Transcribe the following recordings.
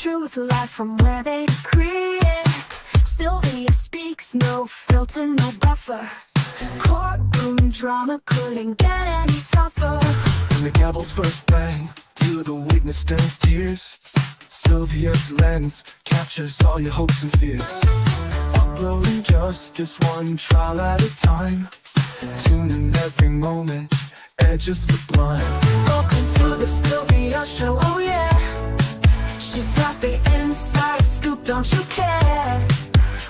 truth live from where they decree it. Sylvia speaks, no filter, no buffer. Courtroom drama couldn't get any tougher. When the gavel's first bang, through the witness stands tears. Sylvia's lens captures all your hopes and fears. Uploading justice one trial at a time. Tune in every moment, edges sublime. Welcome to the Sylvia Show, oh yeah. She's got the inside scoop, don't you care?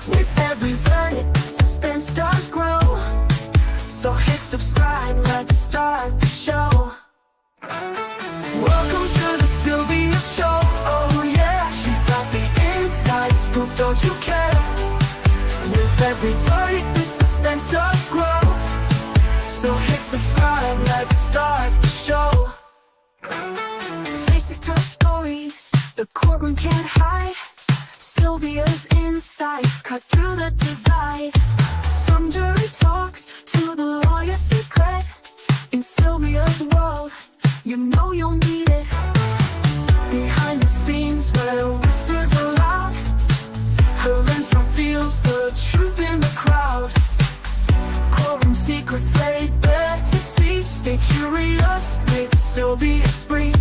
With every verdict, suspense does grow. So hit subscribe, let's start the show. Welcome to the Sylvia Show, oh yeah. She's got the inside scoop, don't you care? With every verdict, the suspense does grow. So hit subscribe, let's start the show. Faces tell stories, the courtroom can't hide. Sylvia's insights cut through the divide. From jury talks to the lawyer's secret. In Sylvia's world, you know you'll need it. Behind the scenes where whispers are loud, her lens reveals the truth in the crowd. Courtroom secrets laid bare to see. Stay curious with Sylvia Spree.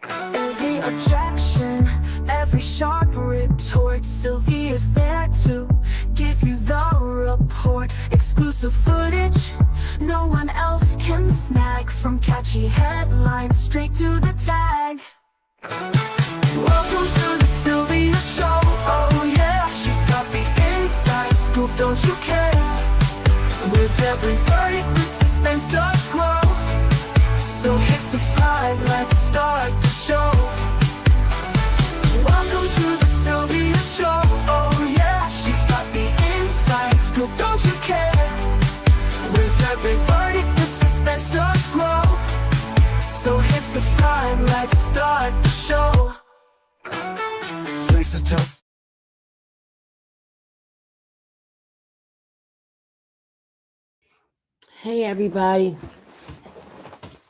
Every objection, every sharp retort, Sylvia's there to give you the report. Exclusive footage no one else can snag. From catchy headlines straight to the tag. Welcome to the Sylvia Show, oh yeah. She's got the inside scoop, don't you care? With every verdict, the suspense does grow. So hit subscribe, let's start the show. Welcome to the Sylvia Show, oh yeah. She's got the inside scoop, don't you care? With every verdict, the suspense does grow. So hit subscribe, let's start the show. Faces tell. Hey everybody.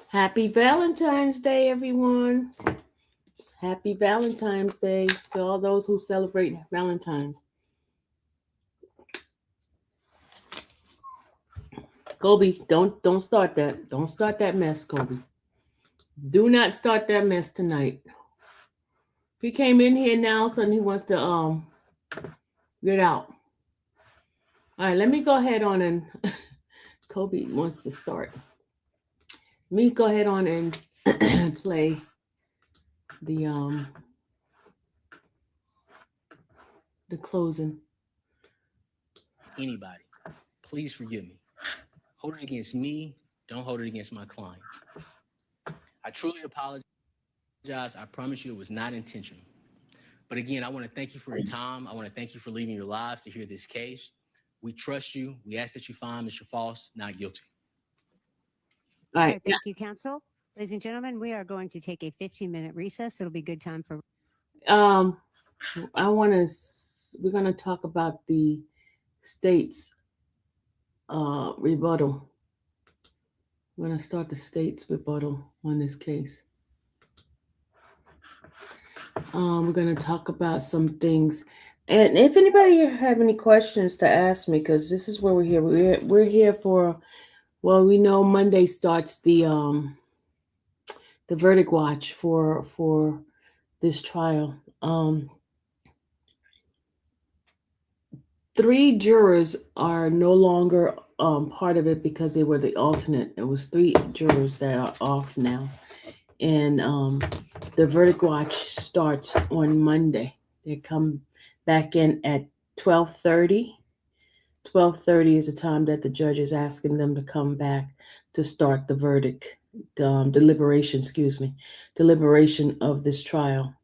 Happy Valentine's Day, everyone. Happy Valentine's Day to all those who celebrate Valentine's. Kobe, don't start that. Don't start that mess, Kobe. Do not start that mess tonight. He came in here now, so he wants to get out. All right, let me go ahead on and Kobe wants to start. Let me go ahead on and play the closing. Anybody, please forgive me. Hold it against me. Don't hold it against my client. I truly apologize. I promise you it was not intentional. But again, I want to thank you for your time. I want to thank you for leaving your lives to hear this case. We trust you. We ask that you find Mr. Faust not guilty. All right. Thank you, counsel. Ladies and gentlemen, we are going to take a 15-minute recess. It'll be good time for. We're going to talk about the state's rebuttal. We're going to start the state's rebuttal on this case. We're going to talk about some things. And if anybody have any questions to ask me, because this is where we're here. We're here for, well, we know Monday starts the verdict watch for this trial. 3 jurors are no longer part of it because they were the alternate. It was 3 jurors that are off now. And the verdict watch starts on Monday. They come back in at 12:30. 12:30 is the time that the judge is asking them to come back to start the verdict, deliberation of this trial.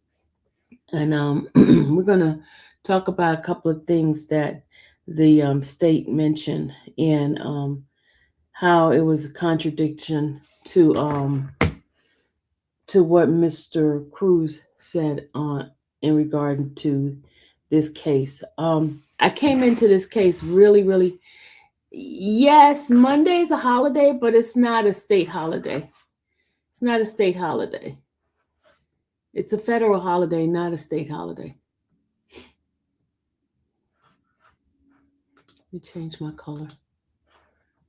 And we're going to talk about a couple of things that the state mentioned and how it was a contradiction to what Mr. Cruz said in regard to this case. I came into this case really, yes, Monday is a holiday, but it's not a state holiday. It's not a state holiday. It's a federal holiday, not a state holiday. Let me change my color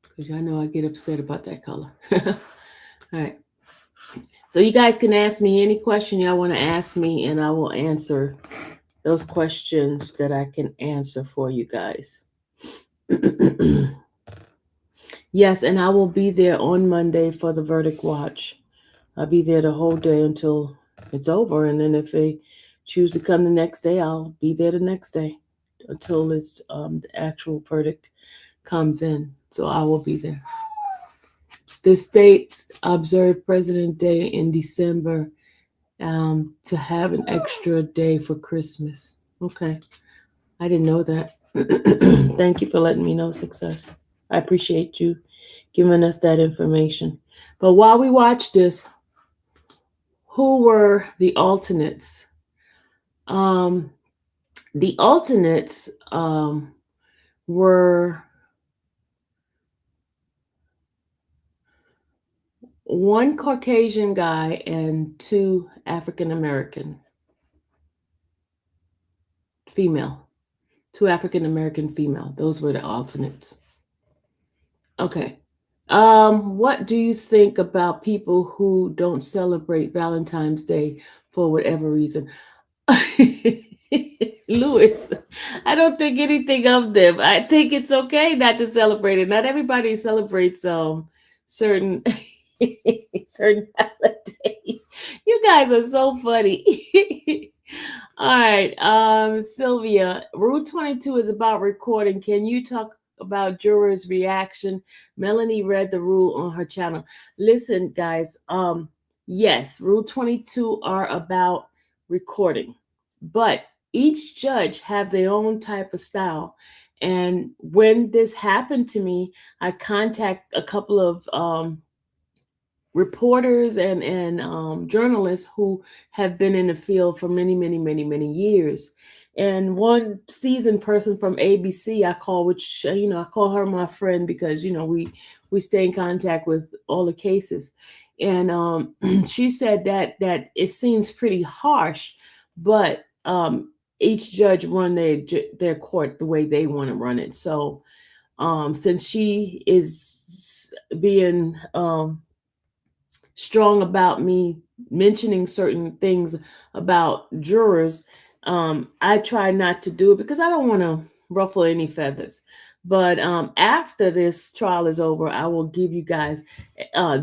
because y'all know I get upset about that color. All right. So you guys can ask me any question y'all want to ask me, and I will answer those questions that I can answer for you guys. Yes, and I will be there on Monday for the verdict watch. I'll be there the whole day until it's over, and then if they choose to come the next day, I'll be there the next day until it's the actual verdict comes in. So I will be there. The state observed President Day in December to have an extra day for Christmas. Okay, I didn't know that. Thank you for letting me know, Success. I appreciate you giving us that information. But while we watch this, who were the alternates? The alternates were one Caucasian guy and two African American female. Two African American female. Those were the alternates. Okay. What do you think about people who don't celebrate Valentine's Day for whatever reason? Lewis, I don't think anything of them. I think it's okay not to celebrate it. Not everybody celebrates certain certain holidays. You guys are so funny. All right, Sylvia, Rule 22 is about recording. Can you talk about jurors' reaction? Melanie read the rule on her channel. Listen, guys, yes, Rule 22 are about recording, but each judge have their own type of style. And when this happened to me, I contact a couple of reporters and journalists who have been in the field for many years. And one seasoned person from ABC I call, which I call her my friend because we stay in contact with all the cases. And she said that it seems pretty harsh, but each judge run their court the way they want to run it. So since she is being strong about me mentioning certain things about jurors, I try not to do it because I don't want to ruffle any feathers. But after this trial is over, I will give you guys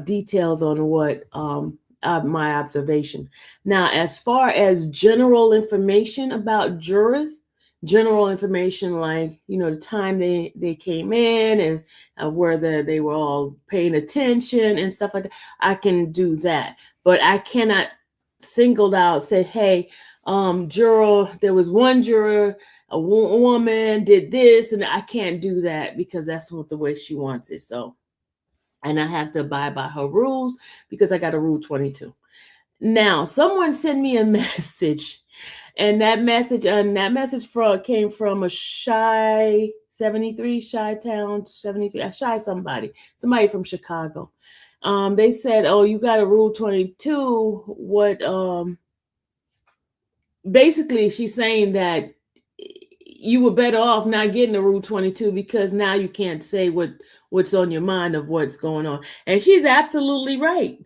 details on what my observation. Now, as far as general information about jurors, general information like the time they came in and whether they were all paying attention and stuff like that, I can do that. But I cannot singled out say, hey, juror, there was one juror, a woman did this, and I can't do that because that's not the way she wants it. So, and I have to abide by her rules because I got a Rule 22. Now, someone sent me a message, and that message came from a Shy 73, Shy Town 73, Shy somebody from Chicago. They said, "Oh, you got a Rule 22." What? Basically, she's saying that you were better off not getting a Rule 22 because now you can't say what's on your mind of what's going on. And she's absolutely right.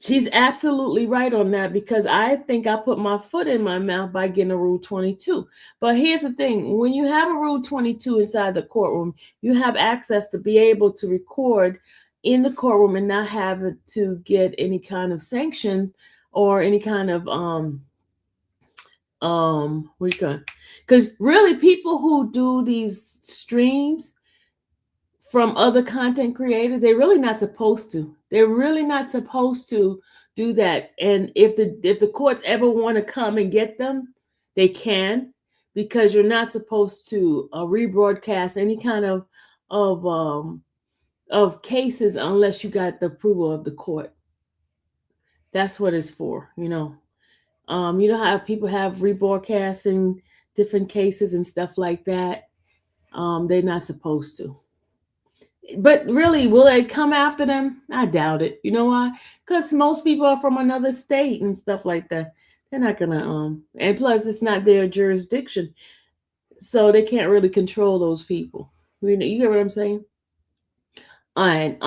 She's absolutely right on that because I think I put my foot in my mouth by getting a Rule 22. But here's the thing. When you have a Rule 22 inside the courtroom, you have access to be able to record in the courtroom and not have to get any kind of sanction or any kind of because really people who do these streams from other content creators, they're really not supposed to. They're really not supposed to do that. And if the courts ever want to come and get them, they can, because you're not supposed to rebroadcast any kind of cases unless you got the approval of the court. That's what it's for, you know how people have rebroadcasting different cases and stuff like that. They're not supposed to. But really, will they come after them? I doubt it. You know why? Because most people are from another state and stuff like that. They're not gonna and plus it's not their jurisdiction, so they can't really control those people. You get what I'm saying? All right.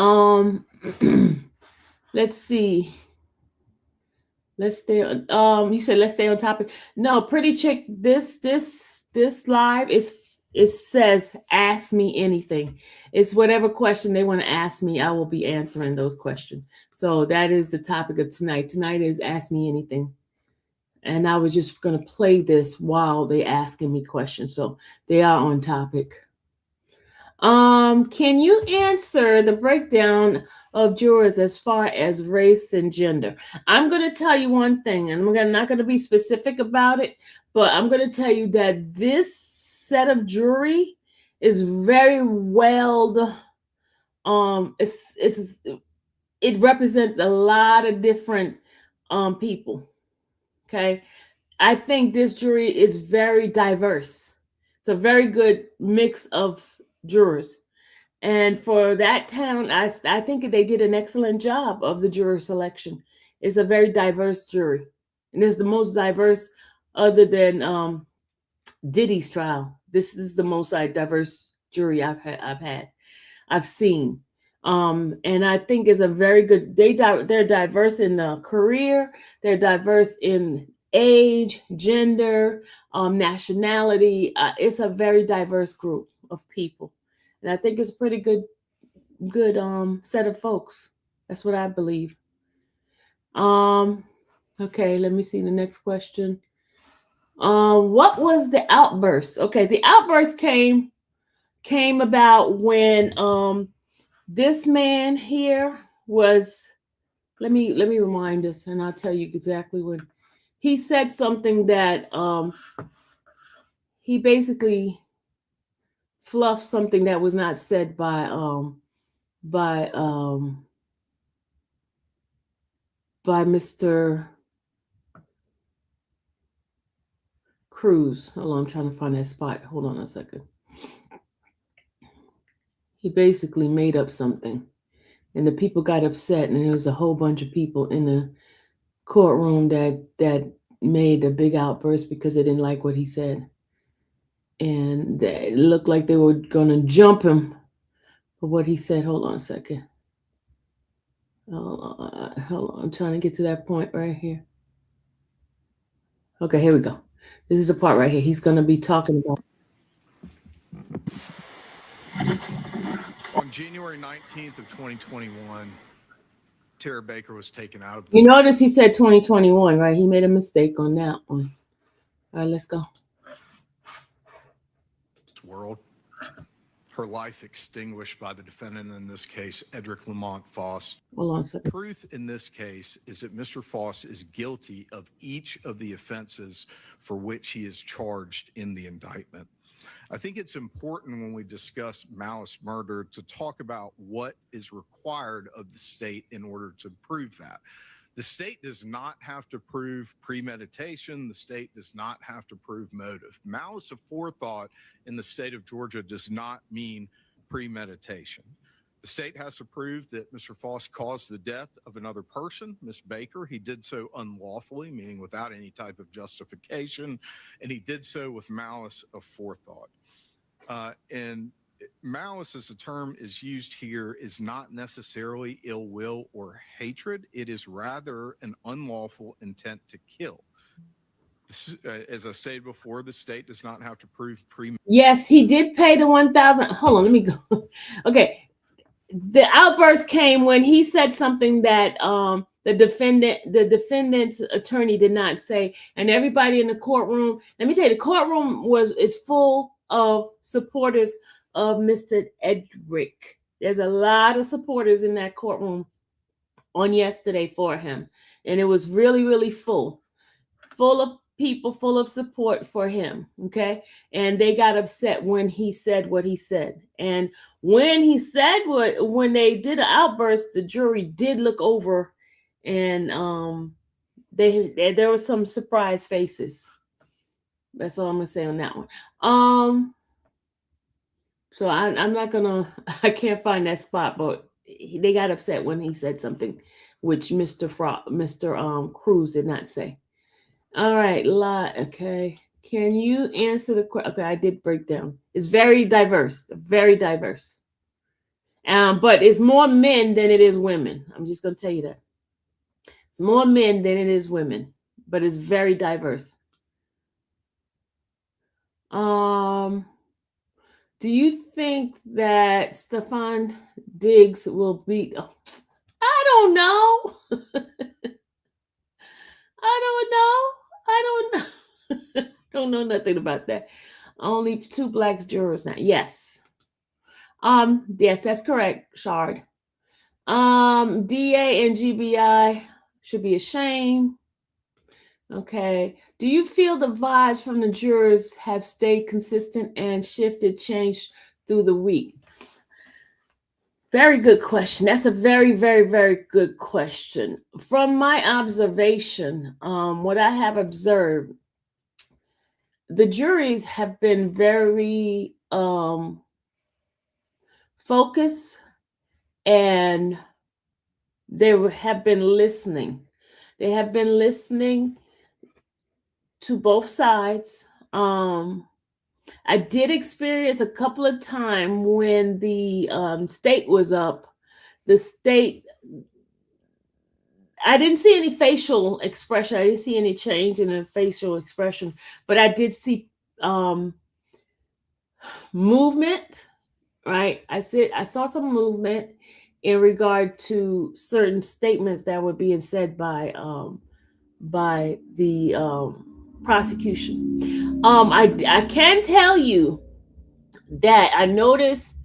Let's see. Let's stay on. You said let's stay on topic. No, pretty chick. This live is it says ask me anything. It's whatever question they want to ask me. I will be answering those questions. So that is the topic of tonight. Tonight is ask me anything. And I was just gonna play this while they asking me questions. So they are on topic. Can you answer the breakdown of jurors as far as race and gender? I'm going to tell you one thing, and I'm not going to be specific about it, but I'm going to tell you that this set of jury is very well. It represents a lot of different people. Okay, I think this jury is very diverse. It's a very good mix of jurors. And for that town, I think they did an excellent job of the juror selection. It's a very diverse jury. And it's the most diverse other than Diddy's trial. This is the most diverse jury I've seen. And I think it's a very good, they're diverse in career, they're diverse in age, gender, nationality. It's a very diverse group of people. And I think it's a pretty good set of folks. That's what I believe. Okay, let me see the next question. What was the outburst? Okay, the outburst came about when this man here was, let me remind us and I'll tell you exactly when he said something that he basically fluffed something that was not said by Mr. Cruz. Hold on, I'm trying to find that spot. Hold on a second. He basically made up something, and the people got upset, and there was a whole bunch of people in the courtroom that made a big outburst because they didn't like what he said, and it looked like they were gonna jump him for what he said. Hold on a second. Hold on. I'm trying to get to that point right here. Okay, here we go. This is the part right here. He's going to be talking about. On January 19th of 2021, Tara Baker was taken out of You notice he said 2021, right? He made a mistake on that one. All right, let's go. World. Her life extinguished by the defendant in this case, Edric Lamont Faust. Hold on a second. Truth in this case is that Mr. Faust is guilty of each of the offenses for which he is charged in the indictment. I think it's important when we discuss malice murder to talk about what is required of the state in order to prove that. The state does not have to prove premeditation. The state does not have to prove motive. Malice aforethought in the state of Georgia does not mean premeditation. The state has to prove that Mr. Faust caused the death of another person, Ms. Baker. He did so unlawfully, meaning without any type of justification, and he did so with malice aforethought. And malice, as the term is used here, is not necessarily ill will or hatred. It is rather an unlawful intent to kill. As I stated before, the state does not have to prove Yes, he did pay the 1,000. Hold on, let me go. Okay. The outburst came when he said something that the defendant's attorney did not say, and everybody in the courtroom. Let me tell you, the courtroom is full of supporters of Mr. Edric. There's a lot of supporters in that courtroom on yesterday for him, and it was really, really full of people, full of support for him. Okay, and they got upset when he said what he said, and when he said when they did an outburst, the jury did look over, and there were some surprised faces. That's all I'm gonna say on that one. So I'm not gonna. I can't find that spot, but they got upset when he said something, which Mr. Cruz did not say. All right, lot. Okay. Can you answer the question? Okay, I did break down. It's very diverse, very diverse. But it's more men than it is women. I'm just gonna tell you that. It's more men than it is women, but it's very diverse. Do you think that Stefan Diggs will beat? Oh, I don't know. I don't know. I don't know. Don't know nothing about that. Only 2 black jurors now. Yes. Yes, that's correct, Shard. DA and GBI should be ashamed. Okay. Do you feel the vibes from the jurors have stayed consistent and shifted, changed through the week? Very good question. That's a very, very, very good question. From my observation, what I have observed, the juries have been very focused, and they have been listening. They have been listening to both sides. I did experience a couple of times when the state was up. The state, I didn't see any facial expression. I didn't see any change in the facial expression, but I did see movement. Right, I saw some movement in regard to certain statements that were being said by the prosecution. I can tell you that I noticed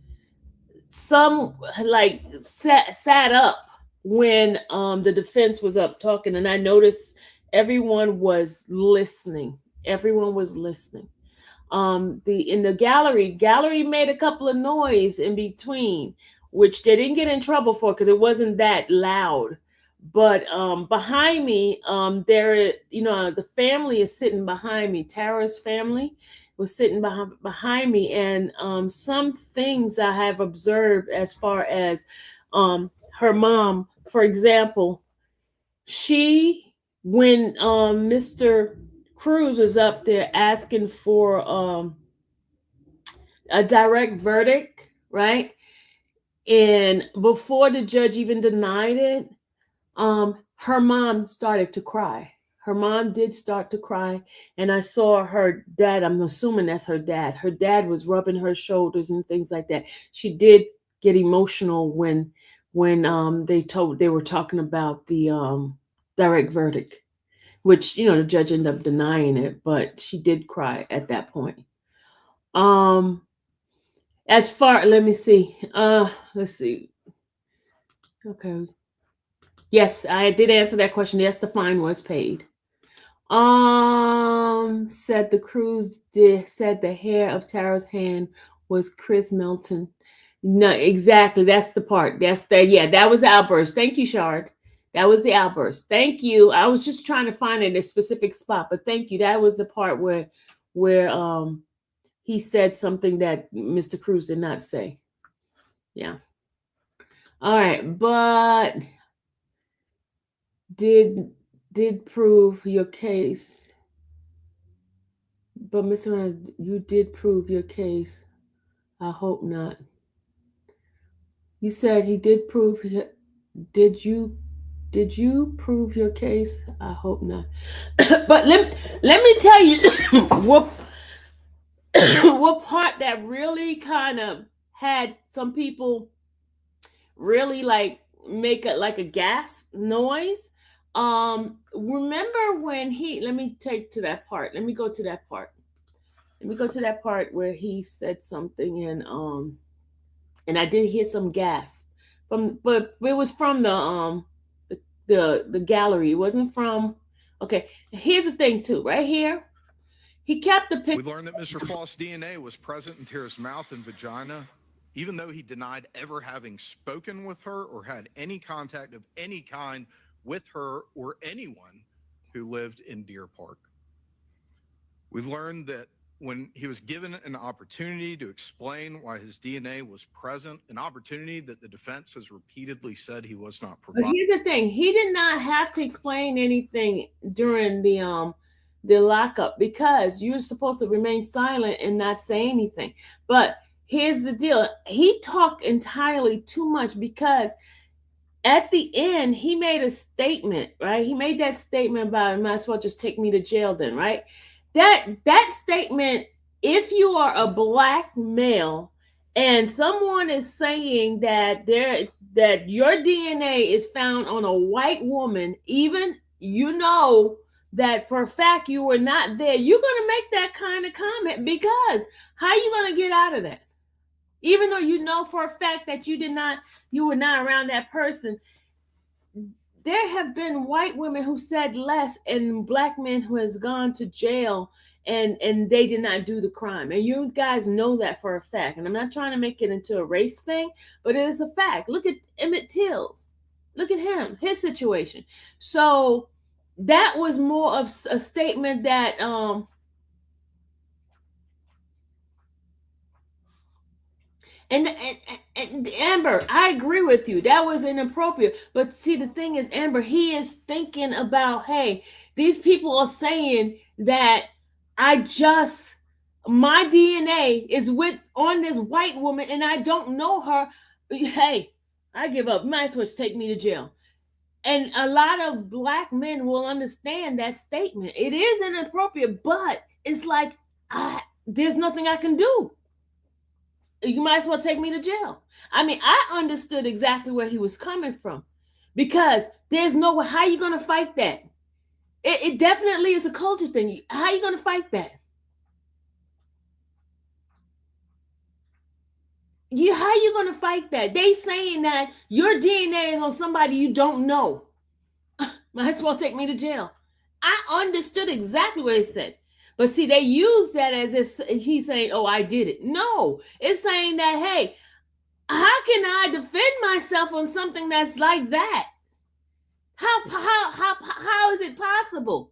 some like sat up when the defense was up talking, and I noticed everyone was listening. Everyone was listening. The in the gallery made a couple of noise in between, which they didn't get in trouble for because it wasn't that loud. But behind me, there, the family is sitting behind me. Tara's family was sitting behind me, and some things I have observed as far as her mom, for example, she when Mr. Cruz was up there asking for a direct verdict, right? And before the judge even denied it, her mom started to cry. Her mom did start to cry, and I saw her dad. I'm assuming that's her dad. Her dad was rubbing her shoulders and things like that. She did get emotional when they were talking about the direct verdict, which the judge ended up denying it, but she did cry at that point. As far, let me see. Let's see. Okay. Yes, I did answer that question. Yes, the fine was paid. Said the cruise said the hair of Tara's hand was Chris Melton. No, exactly. That's the part. That was the outburst. Thank you, Shard. That was the outburst. Thank you. I was just trying to find it in a specific spot, but thank you. That was the part where he said something that Mr. Cruz did not say. Yeah. All right, but did prove your case. But Mr. Ryan, you did prove your case. I hope not. You said he did prove. Did you prove your case? I hope not. But let me tell you what what part that really kind of had some people really like make it like a gasp noise. Remember when let me take to that part. Let me go to that part. Let me go to that part where he said something, and I did hear some gasp but it was from the gallery. It wasn't from. Okay, here's the thing too. Right here, he kept the picture. We learned that Mr. Faust's DNA was present in Tara's mouth and vagina, even though he denied ever having spoken with her or had any contact of any kind with her or anyone who lived in Deer Park. We've learned that when he was given an opportunity to explain why his DNA was present, an opportunity that the defense has repeatedly said he was not But provided. here's the thing: he did not have to explain anything during the lockup because you're supposed to remain silent and not say anything. But here's the deal. He talked entirely too much because at the end he made a statement, right? He made that statement about might as well just take me to jail then, right? That statement, if you are a black male and someone is saying that that your DNA is found on a white woman, even that for a fact you were not there, you're gonna make that kind of comment because how are you gonna get out of that? Even though you know for a fact that you were not around that person. There have been white women who said less and black men who has gone to jail and they did not do the crime, and you guys know that for a fact. And I'm not trying to make it into a race thing, but it is a fact. Look at Emmett Till's, look at him, his situation. So that was more of a statement that and Amber, I agree with you. That was inappropriate. But see, the thing is, Amber, he is thinking about, hey, these people are saying that my DNA is with on this white woman and I don't know her. Hey, I give up. Might as well take me to jail. And a lot of black men will understand that statement. It is inappropriate, but it's like, there's nothing I can do. You might as well take me to jail. I mean, I understood exactly where he was coming from because there's no way. How are you going to fight that? It definitely is a culture thing. How are you going to fight that? How are you going to fight that? They saying that your DNA is on somebody you don't know. Might as well take me to jail. I understood exactly what he said. But see, they use that as if he's saying, oh, I did it. No, it's saying that, hey, how can I defend myself on something that's like that? How is it possible?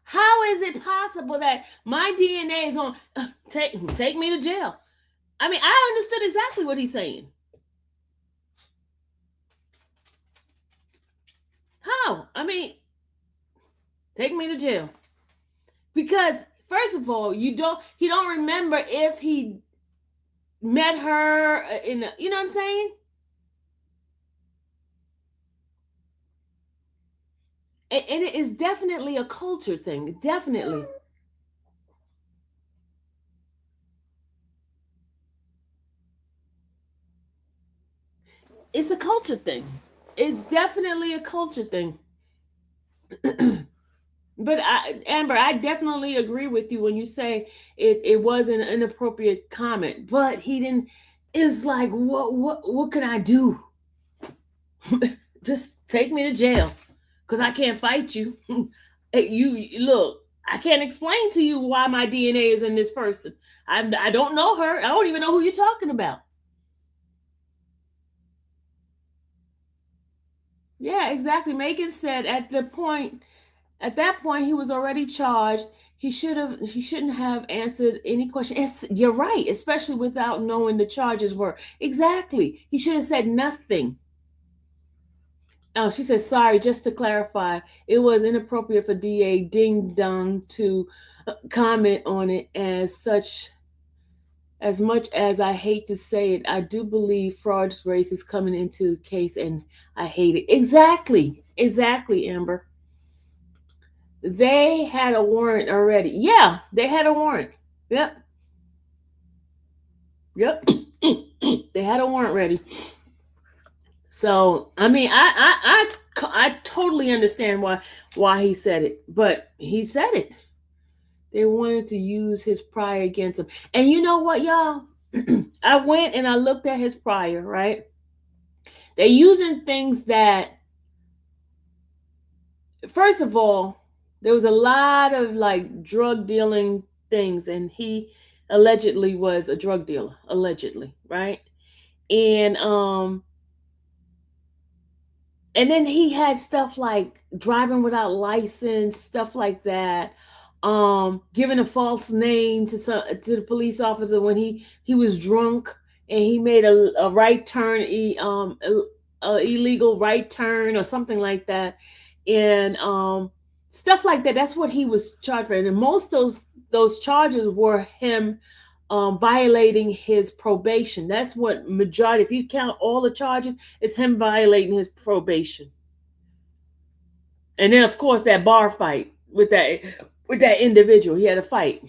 How is it possible that my DNA is on take me to jail? I mean, I understood exactly what he's saying. How? I mean, take me to jail. Because first of all, he don't remember if he met her you know what I'm saying? And it is definitely a culture thing. Definitely. It's a culture thing. It's definitely a culture thing. But Amber, I definitely agree with you when you say it was an inappropriate comment. But he didn't. It's like, what can I do? Just take me to jail because I can't fight you. You look. I can't explain to you why my DNA is in this person. I don't know her. I don't even know who you're talking about. Yeah, exactly. Megan said at that point he was already charged. He shouldn't have answered any question. You're right, especially without knowing the charges were. Exactly. He should have said nothing. Oh, she said, sorry, just to clarify, it was inappropriate for DA Ding Dong to comment on it as such. As much as I hate to say it, I do believe fraud race is coming into the case and I hate it. Exactly, Amber. They had a warrant already. Yeah, they had a warrant. Yep. They had a warrant ready. So I mean, I totally understand why he said it, but he said it. They wanted to use his prior against him, and you know what, y'all? I went and I looked at his prior. Right? They're using things that, first of all, there was a lot of like drug dealing things, and he allegedly was a drug dealer, allegedly, right? And and then he had stuff like driving without license, stuff like that. Giving a false name to the police officer when he was drunk and he made a right turn, a illegal right turn or something like that. And stuff like that. That's what he was charged for, and most of those charges were him violating his probation. That's what majority. If you count all the charges, it's him violating his probation. And then, of course, that bar fight with that individual, he had a fight.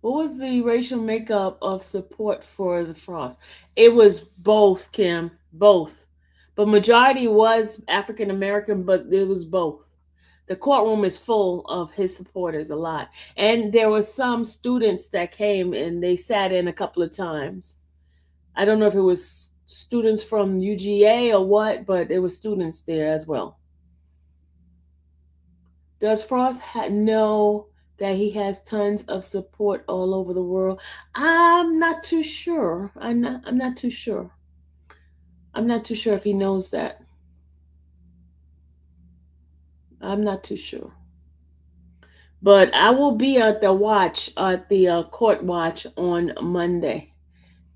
What was the racial makeup of support for the Frost? It was both, Kim, both. But majority was African American, but it was both. The courtroom is full of his supporters, a lot. And there were some students that came and they sat in a couple of times. I don't know if it was students from UGA or what, but there were students there as well. Does Frost know that he has tons of support all over the world? I'm not too sure. I'm not too sure. I'm not too sure if he knows that. I'm not too sure. But I will be at the court watch on Monday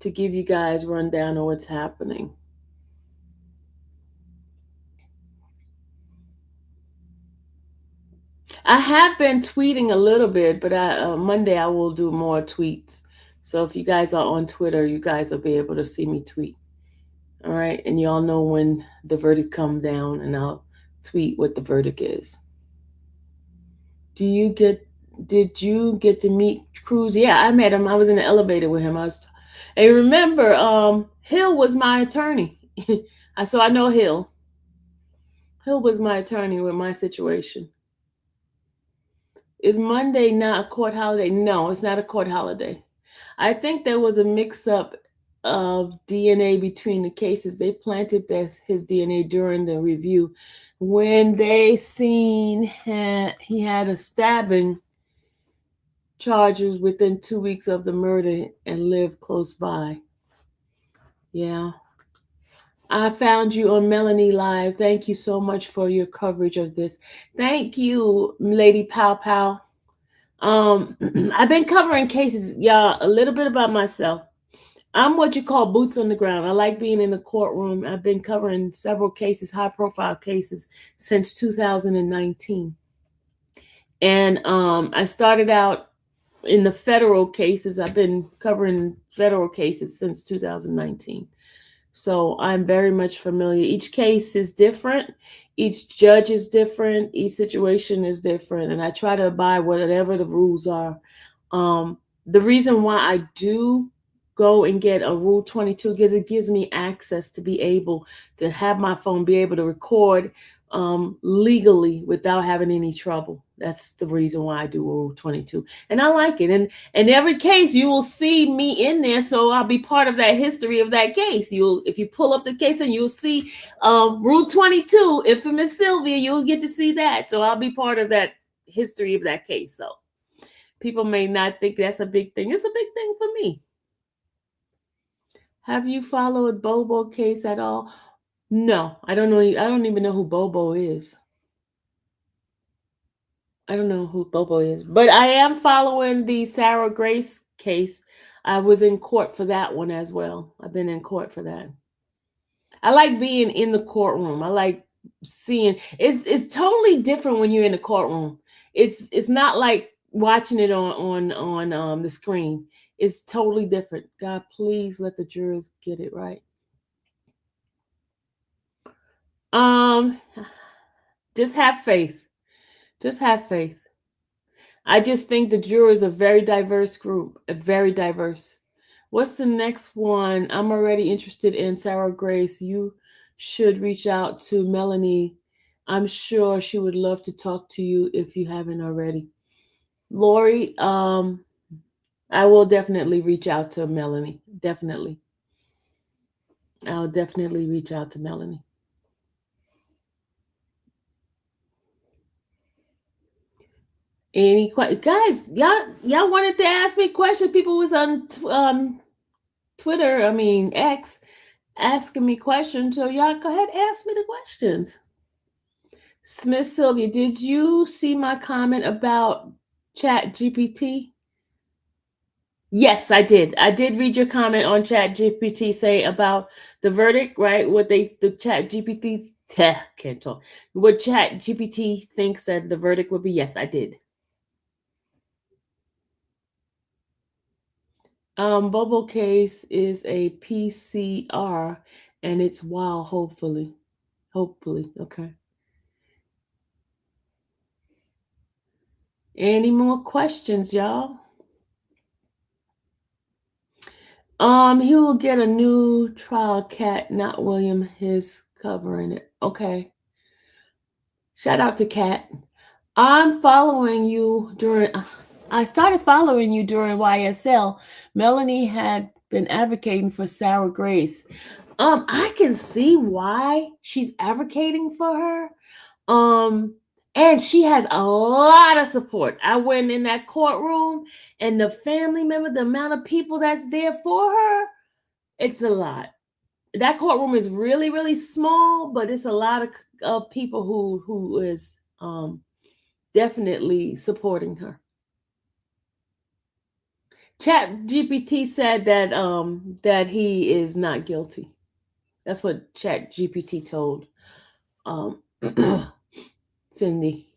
to give you guys a rundown of what's happening. I have been tweeting a little bit, but Monday I will do more tweets. So if you guys are on Twitter, you guys will be able to see me tweet. All right, and y'all know when the verdict come down, and I'll tweet what the verdict is. Did you get to meet Cruz? Yeah, I met him. I was in the elevator with him. And remember, Hill was my attorney. So I know Hill. Hill was my attorney with my situation. Is Monday not a court holiday? No, it's not a court holiday. I think there was a mix-up of DNA between the cases. They planted his DNA during the review when they seen he had a stabbing charges within 2 weeks of the murder and lived close by. Yeah. I found you on Melanie Live. Thank you so much for your coverage of this. Thank you, Lady Pow Pow. I've been covering cases, y'all. A little bit about myself. I'm what you call boots on the ground. I like being in the courtroom. I've been covering several cases, high-profile cases, since 2019. And I started out in the federal cases. I've been covering federal cases since 2019. So I'm very much familiar. Each case is different. Each judge is different. Each situation is different. And I try to abide whatever the rules are. The reason why I do go and get a Rule 22 because it gives me access to be able to have my phone, be able to record legally without having any trouble. That's the reason why I do Rule 22. And I like it. And in every case, you will see me in there. So I'll be part of that history of that case. If you pull up the case and you'll see Rule 22, Infamous Sylvia, you'll get to see that. So I'll be part of that history of that case. So people may not think that's a big thing. It's a big thing for me. Have you followed Bobo case at all? No, I don't know. I don't even know who Bobo is. I don't know who Bobo is, but I am following the Sarah Grace case. I was in court for that one as well. I've been in court for that. I like being in the courtroom. I like seeing. It's totally different when you're in the courtroom. It's not like watching it on the screen. It's totally different. God, please let the jurors get it right. Just have faith. Just have faith. I just think the jurors are a very diverse group, very diverse. What's the next one? I'm already interested in Sarah Grace. You should reach out to Melanie. I'm sure she would love to talk to you if you haven't already. Lori, I will definitely reach out to Melanie. Definitely. I'll definitely reach out to Melanie. Any guys? Y'all wanted to ask me questions. People was on Twitter. I mean X, asking me questions. So y'all go ahead, ask me the questions. Smith Sylvia, did you see my comment about Chat GPT? Yes, I did. I did read your comment on Chat GPT say about the verdict, right? What the Chat GPT can't talk. What Chat GPT thinks that the verdict would be. Yes, I did. Bobo case is a PCR and it's wow, hopefully. Hopefully. Okay. Any more questions, y'all? He will get a new trial, Cat, not William, his covering it. Okay. Shout out to Cat. I'm following you during I started following you during YSL. Melanie had been advocating for Sarah Grace. I can see why she's advocating for her. And she has a lot of support. I went in that courtroom and the family member, the amount of people that's there for her, it's a lot. That courtroom is really, really small, but it's a lot of people who is definitely supporting her. Chat GPT said that he is not guilty. That's what Chat GPT told Cindy.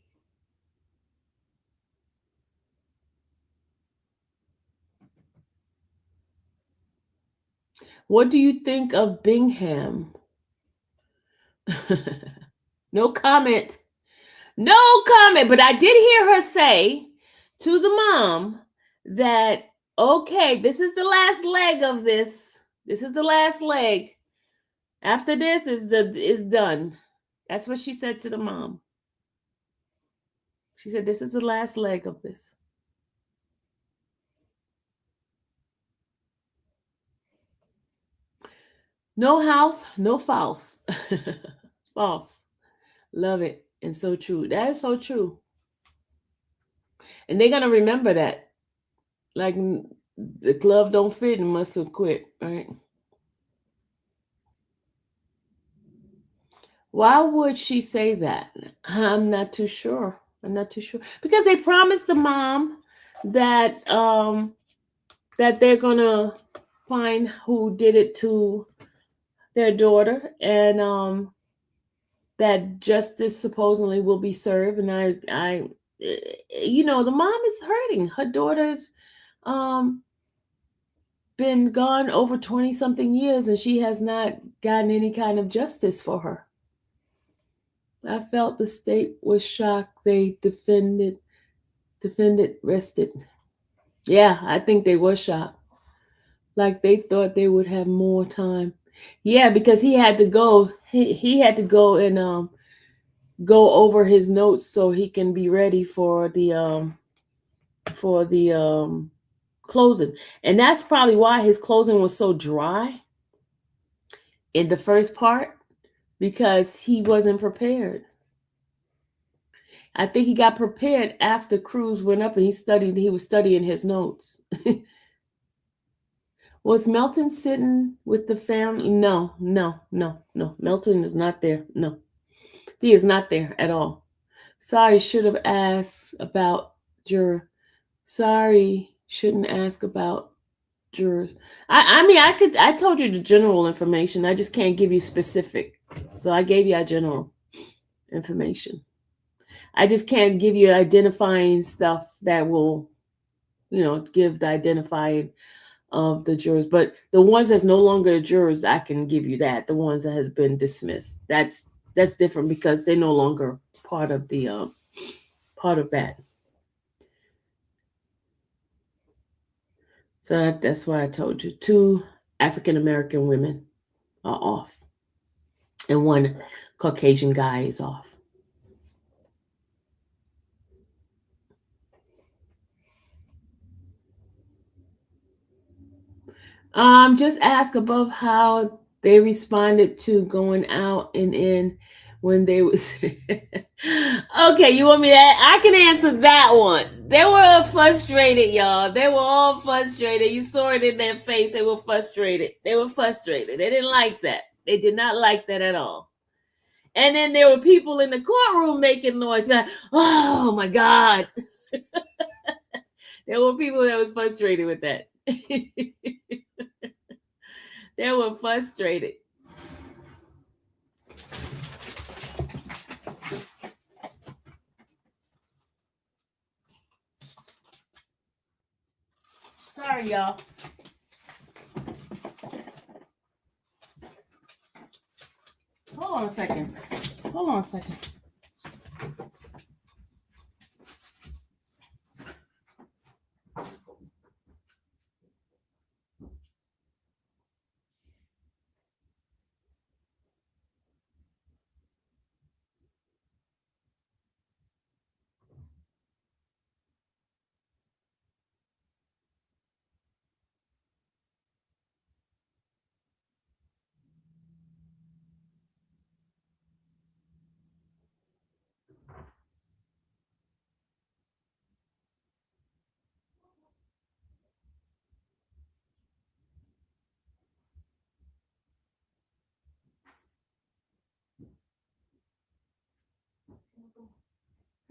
What do you think of Bingham? No comment. No comment. But I did hear her say to the mom that, okay, this is the last leg of this. This is the last leg. After this is done. That's what she said to the mom. She said, this is the last leg of this. No house, no Faust. False. Love it. And so true. That is so true. And they're going to remember that. Like the glove don't fit and must have quit, right? Why would she say that? I'm not too sure. I'm not too sure. Because they promised the mom that that they're gonna find who did it to their daughter, and that justice supposedly will be served. And I you know, the mom is hurting. Her daughter's been gone over 20 something years and she has not gotten any kind of justice for her. I felt the state was shocked. They defended, rested. Yeah, I think they were shocked. Like they thought they would have more time. Yeah, because he had to go. He had to go and go over his notes so he can be ready for the closing. And that's probably why his closing was so dry in the first part, because he wasn't prepared. I think he got prepared after Cruz went up and he was studying his notes. Was Melton sitting with the family? No. Melton is not there. No. He is not there at all. Sorry, should have asked about juror. Sorry, shouldn't ask about jurors. I mean, I told you the general information. I just can't give you specific. So I gave you our general information. I just can't give you identifying stuff that will, give the identifying of the jurors. But the ones that's no longer jurors, I can give you that. The ones that has been dismissed, that's different because they're no longer part of the part of that. So that's why I told you 2 African American women are off, and 1 Caucasian guy is off. Just ask above how they responded to going out and in when they was okay. You want me to? I can answer that one. They were frustrated, y'all. They were all frustrated. You saw it in their face. They were frustrated. They didn't like that. They did not like that at all. And then there were people in the courtroom making noise. Like, oh my God. There were people that was frustrated with that. They were frustrated. Sorry, y'all. Hold on a second. Hold on a second.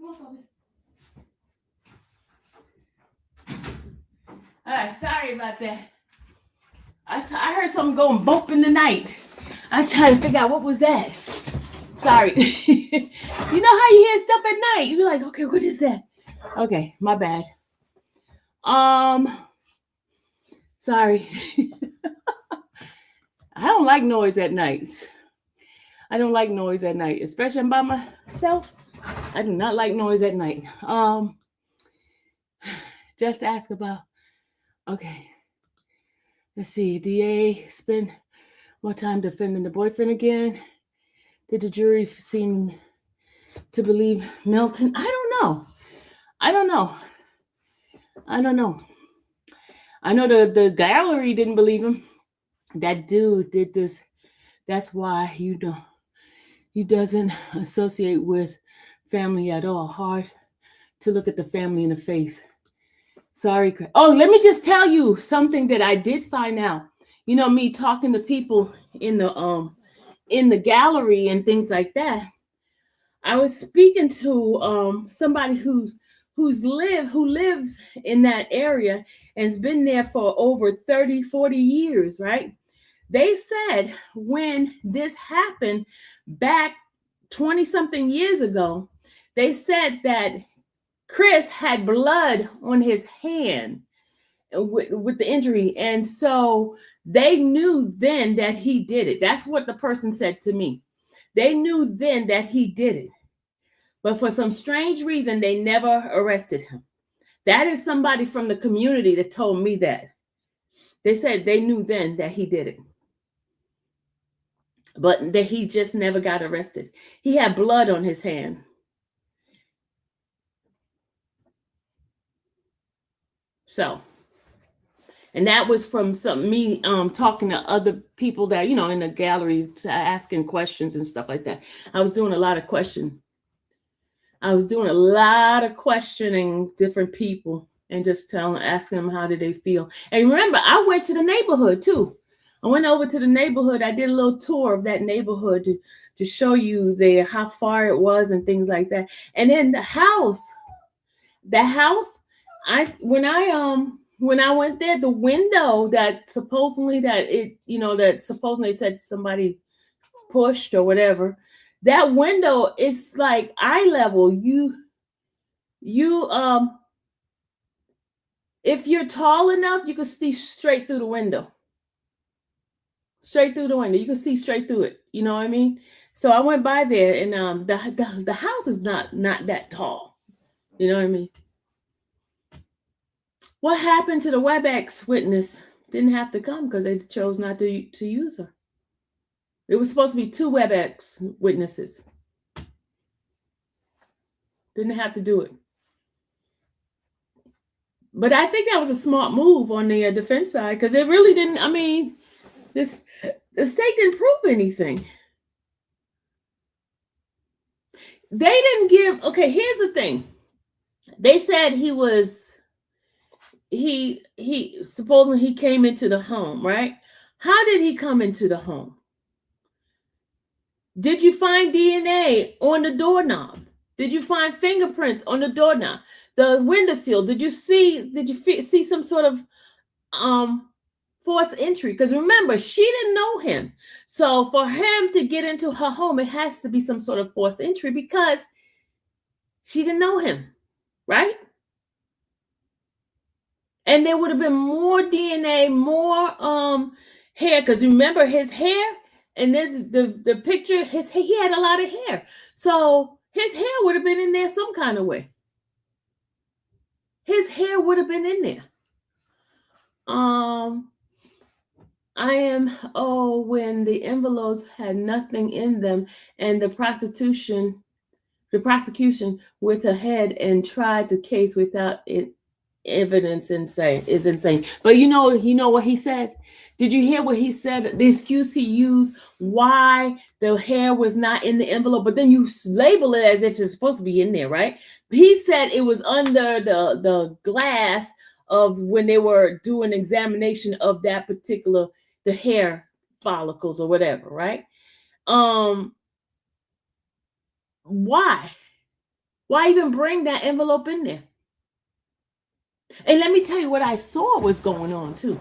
Come on, Kobe. All right, sorry about that. I heard something going bump in the night. I was trying to figure out what was that. Sorry. You know how you hear stuff at night? You're like, okay, what is that? Okay, my bad. Sorry. I don't like noise at night. I don't like noise at night, especially by myself. I do not like noise at night. Just ask about, okay. Let's see, DA spend more time defending the boyfriend again. Did the jury seem to believe Milton? I don't know. I know the gallery didn't believe him. That dude did this. That's why he doesn't associate with family at all. Hard to look at the family in the face. Sorry. Oh, let me just tell you something that I did find out. You know, me talking to people in the gallery and things like that. I was speaking to somebody who lives in that area and has been there for over 30, 40 years, right? They said when this happened back 20 something years ago, they said that Chris had blood on his hand with the injury. And so they knew then that he did it. That's what the person said to me. They knew then that he did it. But for some strange reason, they never arrested him. That is somebody from the community that told me that. They said they knew then that he did it. But that he just never got arrested. He had blood on his hand. So, and that was from me talking to other people that, you know, in the gallery, asking questions and stuff like that. I was doing a lot of questioning. Different people and just asking them how did they feel. And remember, I went to the neighborhood too. I went over to the neighborhood. I did a little tour of that neighborhood to show you how far it was and things like that. And then the house, when I went there, the window that supposedly said somebody pushed or whatever, that window, it's like eye level. If you're tall enough, you can see straight through the window. You can see straight through it. You know what I mean? So I went by there, and the house is not that tall. You know what I mean? What happened to the WebEx witness? Didn't have to come because they chose not to use her. It was supposed to be 2 WebEx witnesses. Didn't have to do it. But I think that was a smart move on the defense side because it really didn't. I mean, the state didn't prove anything. They didn't give. Okay, here's the thing. They said he supposedly he came into the home, right? How did he come into the home? Did you find DNA on the doorknob? Did you find fingerprints on the doorknob? The windowsill? Did you see some sort of forced entry, because remember, she didn't know him. So for him to get into her home, it has to be some sort of forced entry because she didn't know him, right? And there would have been more DNA, more hair, because remember his hair, and this the picture, he had a lot of hair. So his hair would have been in there some kind of way. His hair would have been in there. When the envelopes had nothing in them, and the prosecution with her head and tried the case without it evidence is insane. But you know what he said? Did you hear what he said? The excuse he used why the hair was not in the envelope, but then you label it as if it's supposed to be in there, right? He said it was under the glass of when they were doing examination of that particular the hair follicles or whatever, right? Why even bring that envelope in there? And let me tell you what I saw was going on too.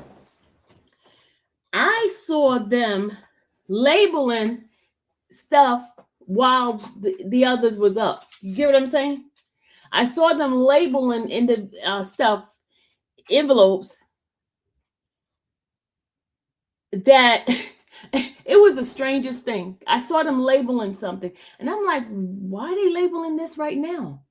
I saw them labeling stuff while the others was up. You get what I'm saying? I saw them labeling in the stuff envelopes that it was the strangest thing. I saw them labeling something, and I'm like, why are they labeling this right now?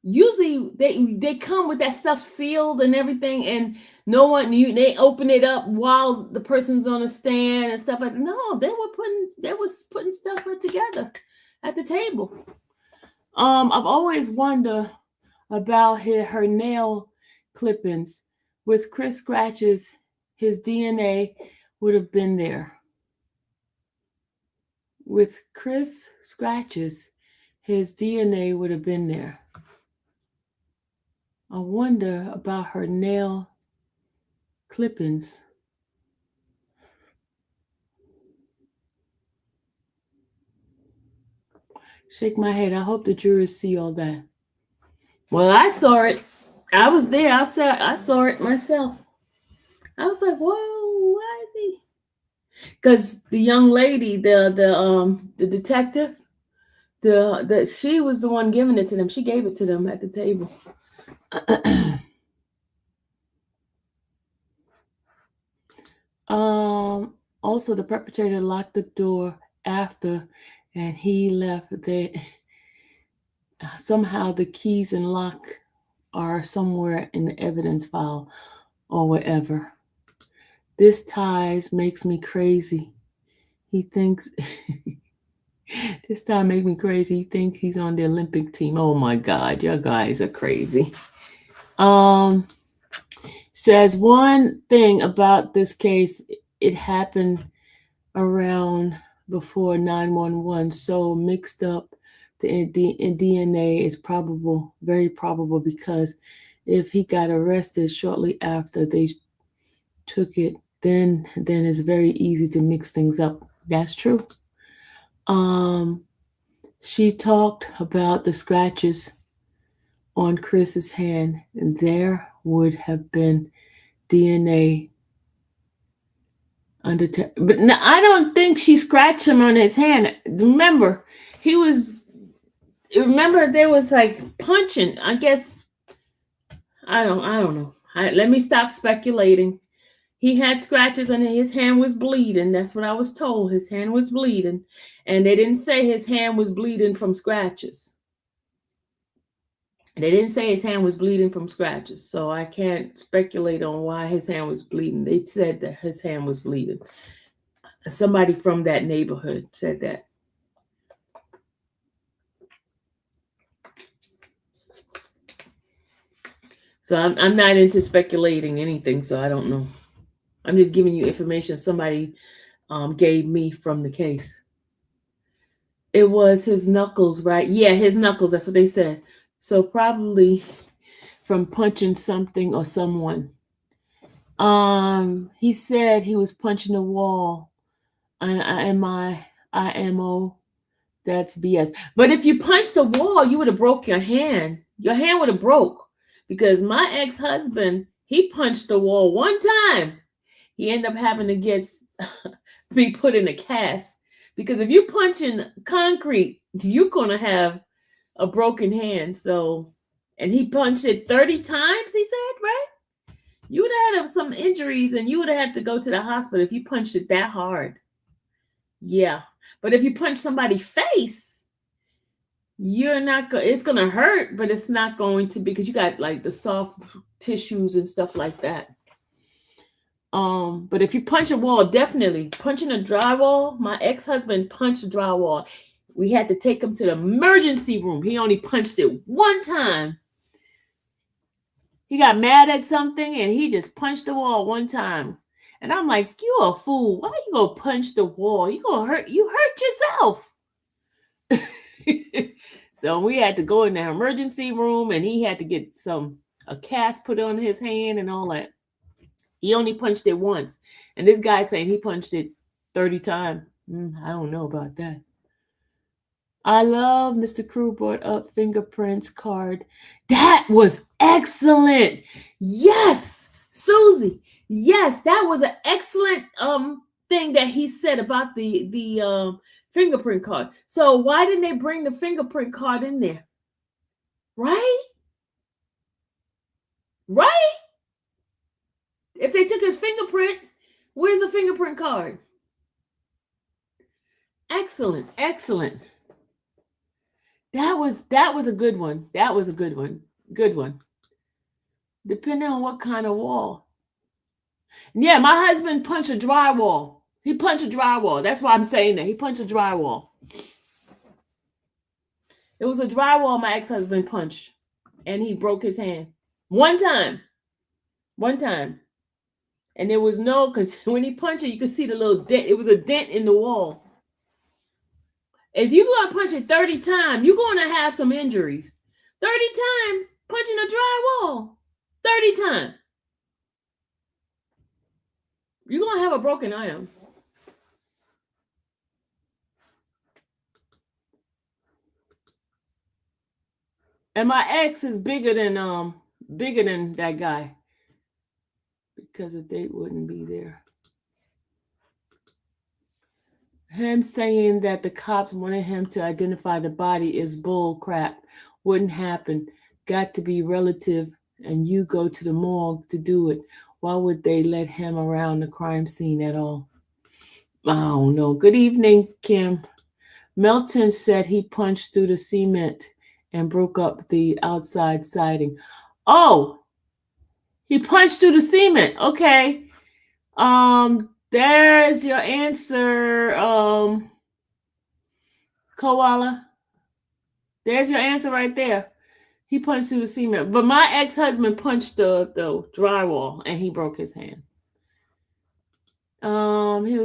Usually they come with that stuff sealed and everything, and they open it up while the person's on a stand and stuff like that. No, they was putting stuff together at the table. I've always wondered about her nail clippings. With Chris scratches, his DNA would have been there. With Chris scratches, his DNA would have been there. I wonder about her nail clippings. Shake my head. I hope the jurors see all that. Well, I saw it. I was there. I saw it myself. I was like, whoa, why is he? Because the young lady, the detective, she was the one giving it to them. She gave it to them at the table. Also, the perpetrator locked the door after, and he left. Somehow the keys and lock are somewhere in the evidence file or whatever. This ties makes me crazy. He thinks this time make me crazy. He thinks he's on the Olympic team. Oh my God, your guys are crazy. Says one thing about this case, it happened around before 911, so mixed up the DNA is probable, very probable, because if he got arrested shortly after they took it, then it's very easy to mix things up. That's true. She talked about the scratches on Chris's hand, and there would have been DNA but no, I don't think she scratched him on his hand. Remember, there was like punching. I guess I don't know. Let me stop speculating. He had scratches and his hand was bleeding. That's what I was told. His hand was bleeding. And they didn't say his hand was bleeding from scratches. They didn't say his hand was bleeding from scratches. So I can't speculate on why his hand was bleeding. They said that his hand was bleeding. Somebody from that neighborhood said that. So I'm not into speculating anything, so I don't know. I'm just giving you information somebody gave me from the case. It was his knuckles, right? Yeah, his knuckles. That's what they said. So probably from punching something or someone. He said he was punching the wall. And my IMO, that's BS. But if you punched the wall, you would have broke your hand. Your hand would have broke because my ex-husband, he punched the wall one time. He ended up having to get be put in a cast, because if you punch in concrete, you're gonna have a broken hand. So, and he punched it 30 times, he said, right? You would have had some injuries and you would have had to go to the hospital if you punched it that hard. Yeah. But if you punch somebody's face, you're not going, it's going to hurt, but it's not going to, because you got like the soft tissues and stuff like that. But if you punch a wall, definitely punching a drywall. My ex-husband punched a drywall. We had to take him to the emergency room. He only punched it one time. He got mad at something and he just punched the wall one time. And I'm like, you a fool. Why you gonna punch the wall? You hurt yourself. So we had to go in the emergency room and he had to get a cast put on his hand and all that. He only punched it once. And this guy saying he punched it 30 times. I don't know about that. I love Mr. Crew brought up fingerprints card. That was excellent. Yes, Susie. Yes, that was an excellent thing that he said about the fingerprint card. So why didn't they bring the fingerprint card in there? Right? Right? If they took his fingerprint, where's the fingerprint card? Excellent, excellent. That was a good one. That was a good one. Good one. Depending on what kind of wall. Yeah, my husband punched a drywall. He punched a drywall. That's why I'm saying that. He punched a drywall. It was a drywall my ex-husband punched. And he broke his hand. One time. And there was because when he punched it, you could see the little dent. It was a dent in the wall. If you go and punch it 30 times, you're going to have some injuries. 30 times punching a drywall. 30 times. You're going to have a broken arm. And my ex is bigger than that guy. Because the date wouldn't be there. Him saying that the cops wanted him to identify the body is bull crap. Wouldn't happen. Got to be relative, and you go to the morgue to do it. Why would they let him around the crime scene at all? I don't know. Good evening, Kim. Melton said he punched through the cement and broke up the outside siding. Oh, he punched through the cement. Okay. There's your answer, Koala. There's your answer right there. He punched through the cement. But my ex-husband punched the drywall and he broke his hand. He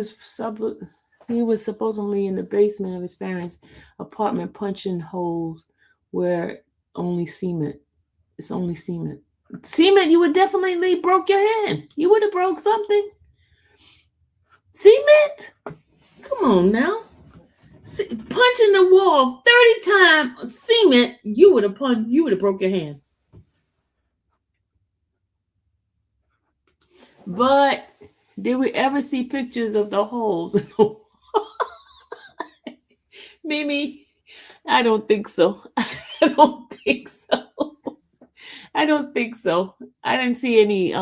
was supposedly in the basement of his parents' apartment punching holes where only cement. It's only cement. Cement, you would definitely broke your hand. You would have broke something. Cement? Come on now. Punching the wall 30 times cement, you would have broke your hand. But did we ever see pictures of the holes? Mimi, I don't think so. I don't think so. I didn't see any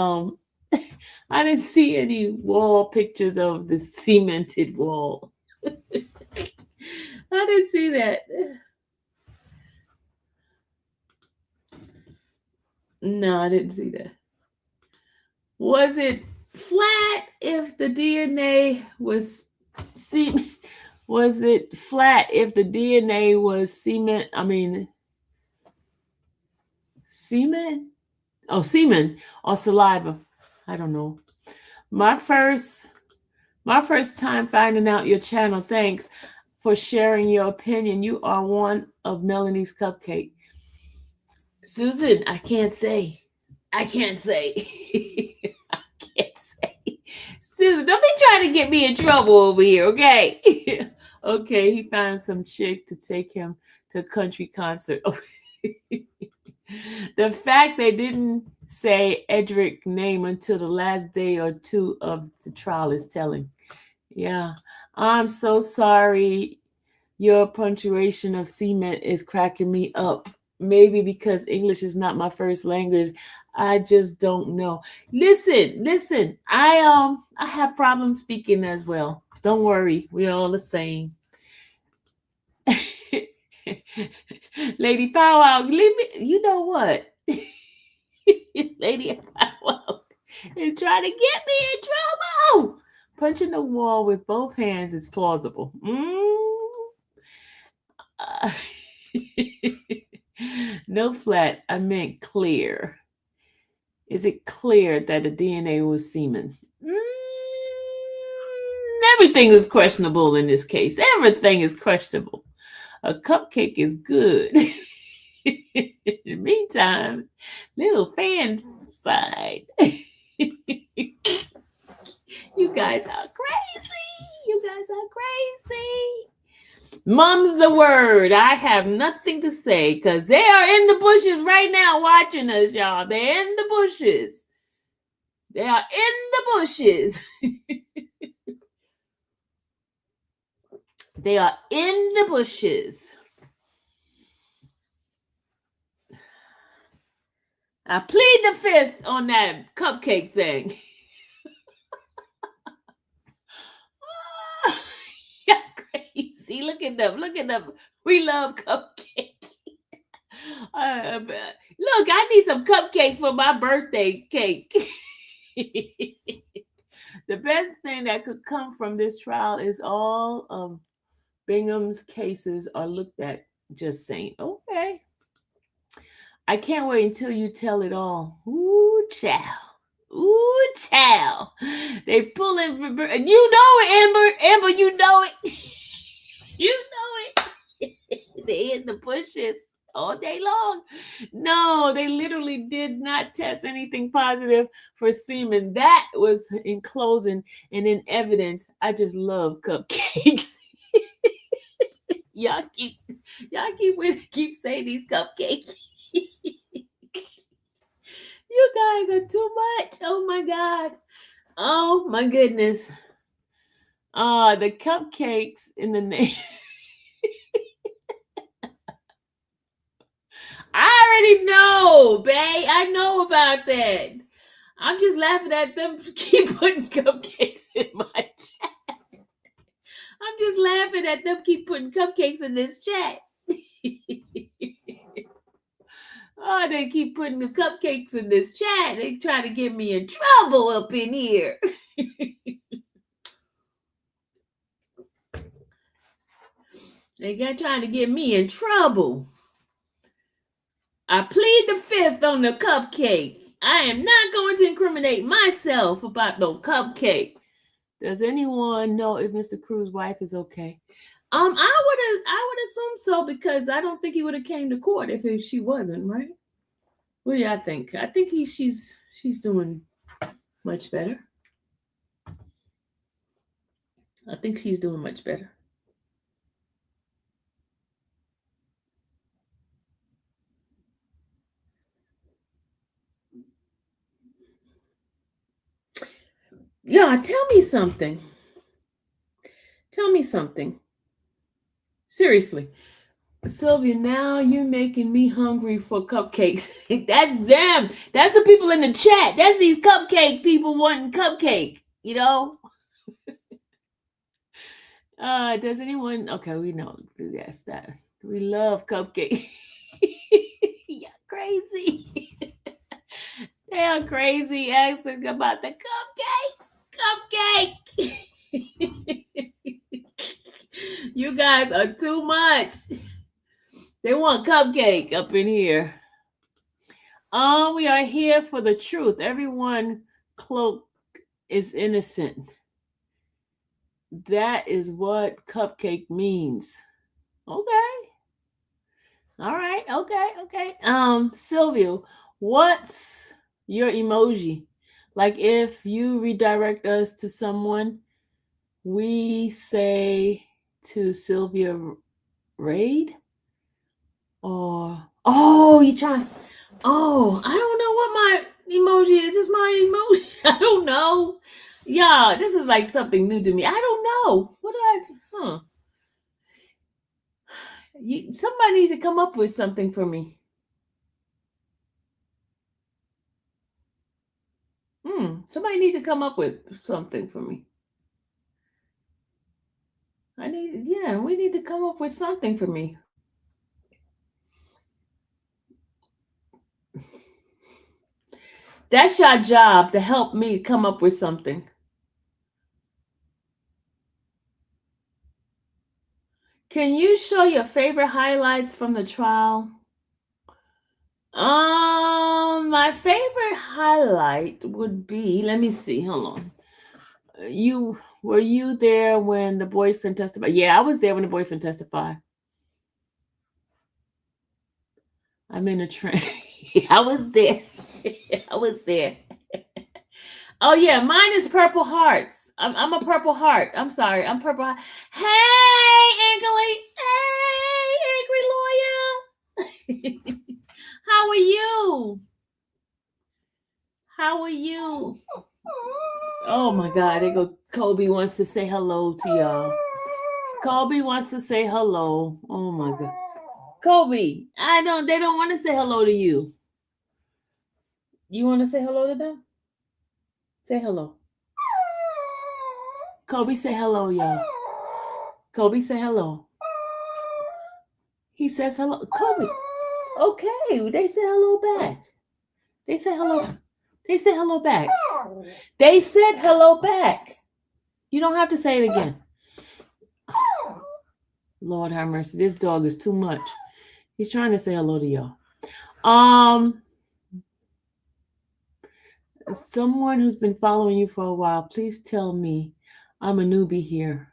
I didn't see any wall pictures of the cemented wall. I didn't see that. No, I didn't see that. Was it flat if the DNA was cement? Was it flat if the DNA was cement? I mean, semen? Oh, semen or saliva. I don't know. My first time finding out your channel. Thanks for sharing your opinion. You are one of Melanie's cupcake. Susan, I can't say. I can't say. Susan, don't be trying to get me in trouble over here, okay? Okay, he found some chick to take him to a country concert. The fact they didn't say Edric's name until the last day or two of the trial is telling. Yeah, I'm so sorry. Your punctuation of cement is cracking me up. Maybe because English is not my first language. I just don't know. Listen. I have problems speaking as well. Don't worry, we're all the same. Lady Powwow, leave me. You know what? Lady Powwow is trying to get me in trouble. Punching the wall with both hands is plausible. Uh, no flat, I meant clear. Is it clear that the DNA was semen? Everything is questionable in this case. Everything is questionable. A cupcake is good. In the meantime, little fan side. You guys are crazy. You guys are crazy. Mum's the word. I have nothing to say because they are in the bushes right now watching us, y'all. They're in the bushes. They are in the bushes. They are in the bushes. I plead the fifth on that cupcake thing. You're crazy. Look at them. Look at them. We love cupcake. Look, I need some cupcake for my birthday cake. The best thing that could come from this trial is all of Bingham's cases are looked at. Just saying. Okay. I can't wait until you tell it all. Ooh, child. Ooh, child. They pulling. You know it, Amber. Amber, you know it. You know it. They in the bushes all day long. No, they literally did not test anything positive for semen. That was in closing and in evidence. I just love cupcakes. y'all keep saying these cupcakes. You guys are too much. Oh my God. Oh my goodness. The cupcakes in the name. I already know, babe. I know about that. I'm just laughing at them keep putting cupcakes in my chat. I'm just laughing at them keep putting cupcakes in this chat. Oh, they keep putting the cupcakes in this chat. They try to get me in trouble up in here. They got trying to get me in trouble. I plead the fifth on the cupcake. I am not going to incriminate myself about no cupcake. Does anyone know if Mr. Cruz's wife is okay? I would assume so because I don't think he would have came to court if she wasn't, right? What do y'all think? I think she's doing much better. I think she's doing much better. Yeah, tell me something. Tell me something. Seriously. Sylvia, now you're making me hungry for cupcakes. That's them. That's the people in the chat. That's these cupcake people wanting cupcake, you know? Does anyone? Okay, we know. Yes, that. We love cupcake. Yeah, crazy. They are crazy asking about the cupcake. You guys are too much. They want cupcake up in here. We are here for the truth. Everyone cloak is innocent. That is what cupcake means. Okay. All right. Okay. Sylvia, what's your emoji? Like if you redirect us to someone, we say to Sylvia Raid? Or you trying? Oh, I don't know what my emoji is. It's my emoji. I don't know. Yeah, this is like something new to me. I don't know. What do I? Huh? Somebody needs to come up with something for me. Somebody needs to come up with something for me. We need to come up with something for me. That's your job to help me come up with something. Can you show your favorite highlights from the trial? My favorite highlight would be, let me see, hold on. Were you there when the boyfriend testified? Yeah, I was there when the boyfriend testified. I'm in a train. I was there. I was there. Oh yeah, mine is Purple Hearts. I'm a Purple Heart. I'm sorry, I'm Purple Heart. Hey, Angely. Hey, angry lawyer. How are you? How are you? Oh my God, there go Kobe wants to say hello to y'all. Kobe wants to say hello. Oh my God. Kobe, they don't want to say hello to you. You want to say hello to them? Say hello. Kobe, say hello, y'all. Kobe, say hello. He says hello. Kobe. Okay, they say hello back. They say hello. They say hello back. They said hello back. You don't have to say it again. Lord have mercy. This dog is too much. He's trying to say hello to y'all. Someone who's been following you for a while, please tell me. I'm a newbie here.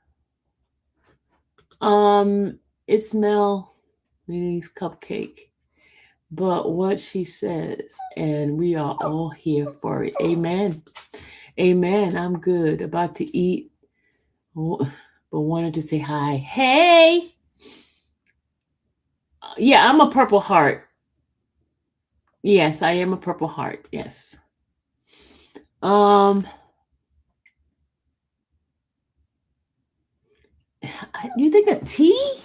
It smells cupcake. But what she says, and we are all here for it. Amen. Amen. I'm good. About to eat, but wanted to say hi. Hey. Yeah, I'm a Purple Heart. Yes, I am a Purple Heart. Yes. You think a tea?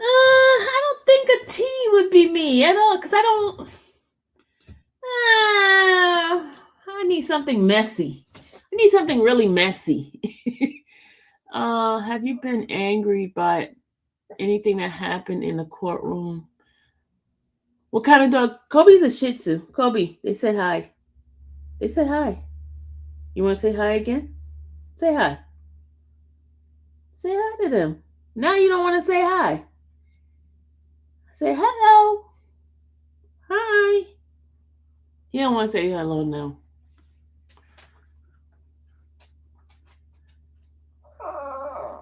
I don't think a tea would be me at all, because I don't. I need something messy. I need something really messy. Have you been angry by anything that happened in the courtroom? What kind of dog? Kobe's a Shih Tzu. Kobe, they said hi. They said hi. You want to say hi again? Say hi. Say hi to them. Now you don't want to say hi. Say hello. Hi. You don't want to say hello now.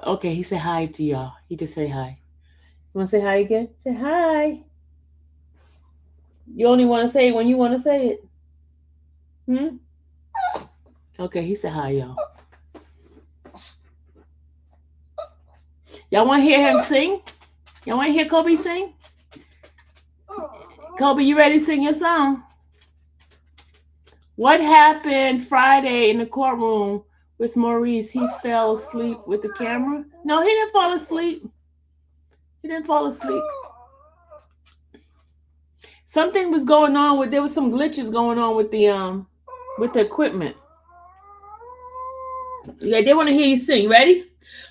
Okay, he said hi to y'all. He just said hi. You want to say hi again? Say hi. You only want to say it when you want to say it. Okay, he said hi, y'all. Y'all want to hear him sing? Y'all want to hear Kobe sing? Kobe, you ready to sing your song? What happened Friday in the courtroom with Maurice? He fell asleep with the camera? No, he didn't fall asleep. He didn't fall asleep. Something was going on there was some glitches going on with the equipment. Yeah, they want to hear you sing. Ready?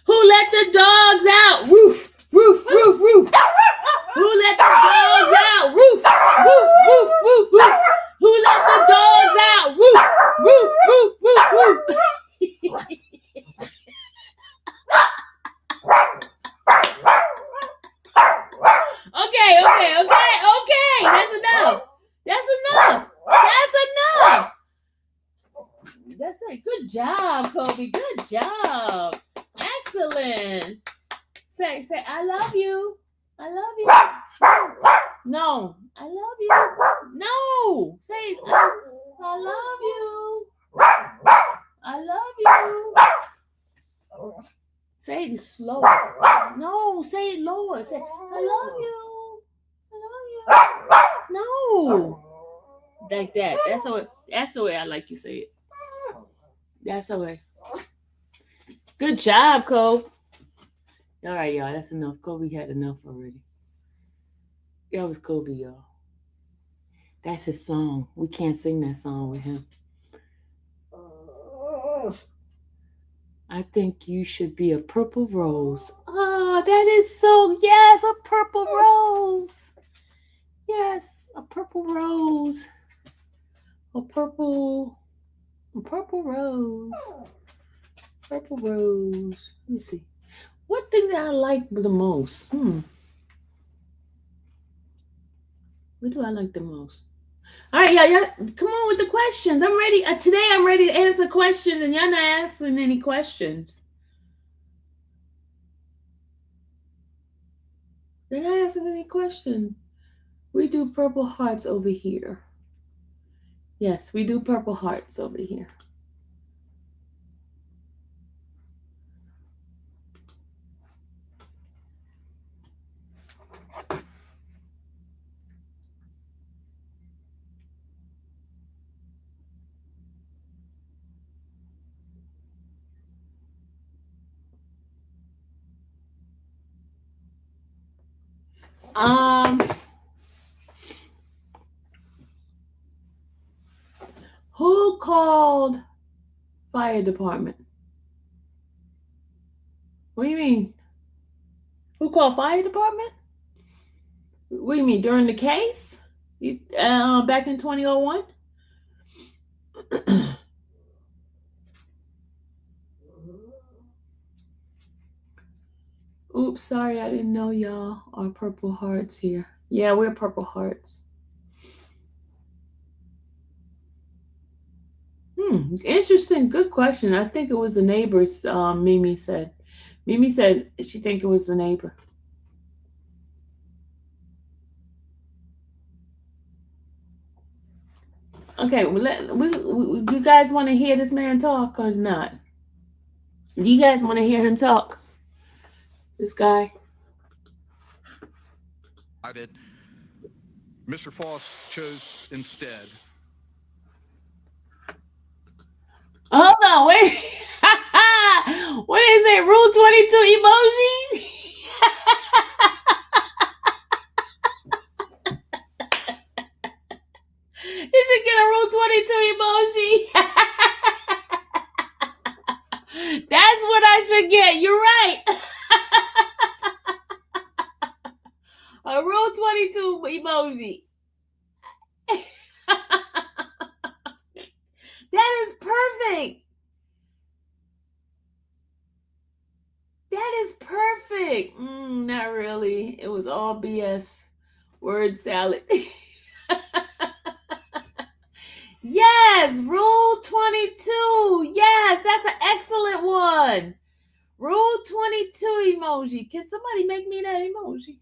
Who let the dogs out? Roof, roof, roof, roof. Who let the dogs out? Roof, roof, roof, roof, roof. Who let the dogs out? Roof, roof, roof, roof, roof. Okay. That's enough. That's it. Good job, Kobe. Good job. Excellent. Say, I love you. I love you. No, I love you. No. Say, I love you. I love you. Say it slower. No, say it lower. Say, I love you. I love you. No. Like that. That's the way I like you say it. That's the way. Good job, Cole. All right, y'all. That's enough. Kobe had enough already. That was Kobe, y'all. That's his song. We can't sing that song with him. I think you should be a purple rose. Oh, that is so, yes, a purple rose. Yes, a purple rose. A purple rose. Purple rose. Let me see. What thing that I like the most? What do I like the most? All right, y'all, come on with the questions. I'm ready. Today I'm ready to answer questions, and y'all not asking any questions. They're not asking any questions. We do purple hearts over here. Yes, we do purple hearts over here. Who called fire department? What do you mean? Who called fire department? What do you mean, during the case? Back in 2001? Oops, sorry, I didn't know y'all are purple hearts here. Yeah, we're purple hearts. Interesting. Good question. I think it was the neighbors, Mimi said. Mimi said she think it was the neighbor. Okay, do you guys want to hear this man talk or not? Do you guys want to hear him talk? This guy? I did. Mr. Faust chose instead. Hold on, wait. What is it? Rule 22 emojis? You should get a Rule 22 emoji. That's what I should get. You're right. A Rule 22 emoji. That is perfect. That is perfect. Not really. It was all BS. Word salad. Yes, Rule 22. Yes, that's an excellent one. Rule 22 emoji. Can somebody make me that emoji?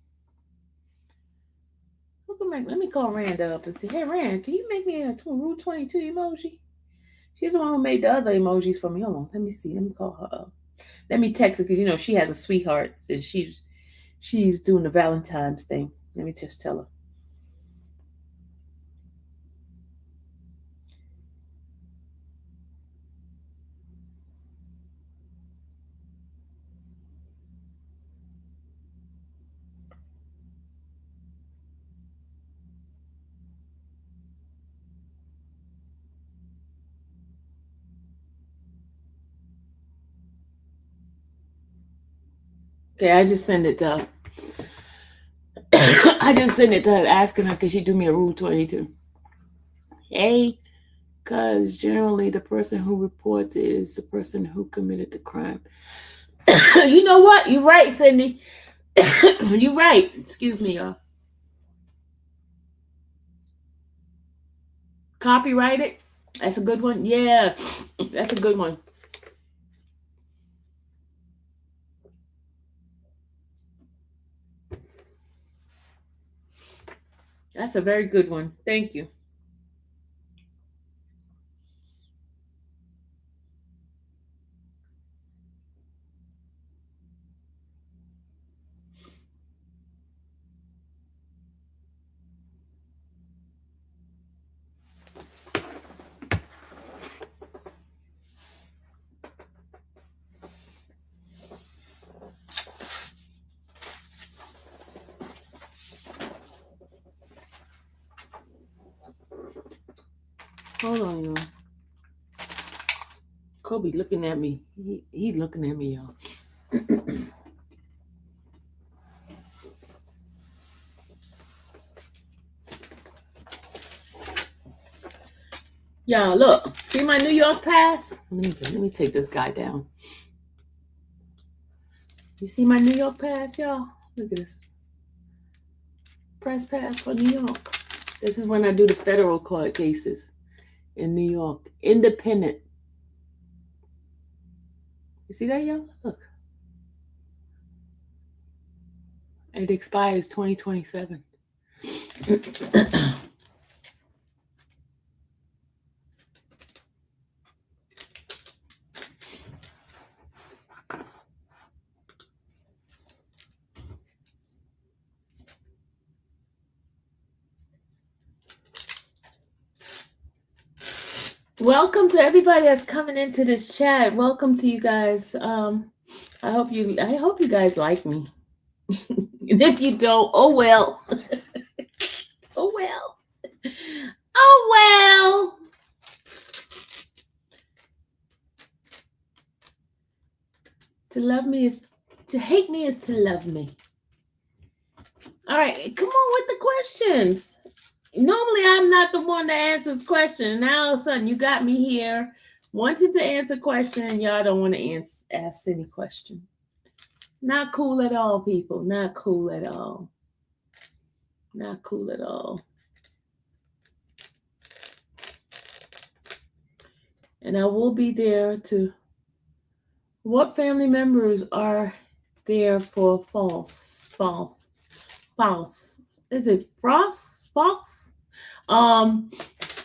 Let me call Rand up and say, hey, Rand, can you make me a Rule 22 emoji? She's the one who made the other emojis for me. Hold on. Let me see. Let me call her up. Let me text her because, she has a sweetheart. And she's doing the Valentine's thing. Let me just tell her. Okay, I just send it to her. I just sent it to her asking her, could she do me a Rule 22? Hey, because generally the person who reports it is the person who committed the crime. You know what? You're right, Cindy. You're right. Excuse me, y'all. Copyright it. That's a good one. Yeah, that's a good one. That's a very good one. Thank you. Hold on, y'all. Kobe looking at me. He looking at me, y'all. Y'all, look. See my New York pass? Let me take this guy down. You see my New York pass, y'all? Look at this. Press pass for New York. This is when I do the federal court cases in New York. Independent. You see that, y'all? Look. It expires 2027. Welcome to everybody that's coming into this chat. Welcome to you guys. I hope you guys like me. And if you don't, oh well. Oh well. Oh well. To hate me is to love me. All right, come on with the questions. Normally, I'm not the one that answers questions. Now, all of a sudden, you got me here wanting to answer questions, and y'all don't want to ask any question. Not cool at all, people. Not cool at all. Not cool at all. And I will be there to... What family members are there for Faust? Is it Faust?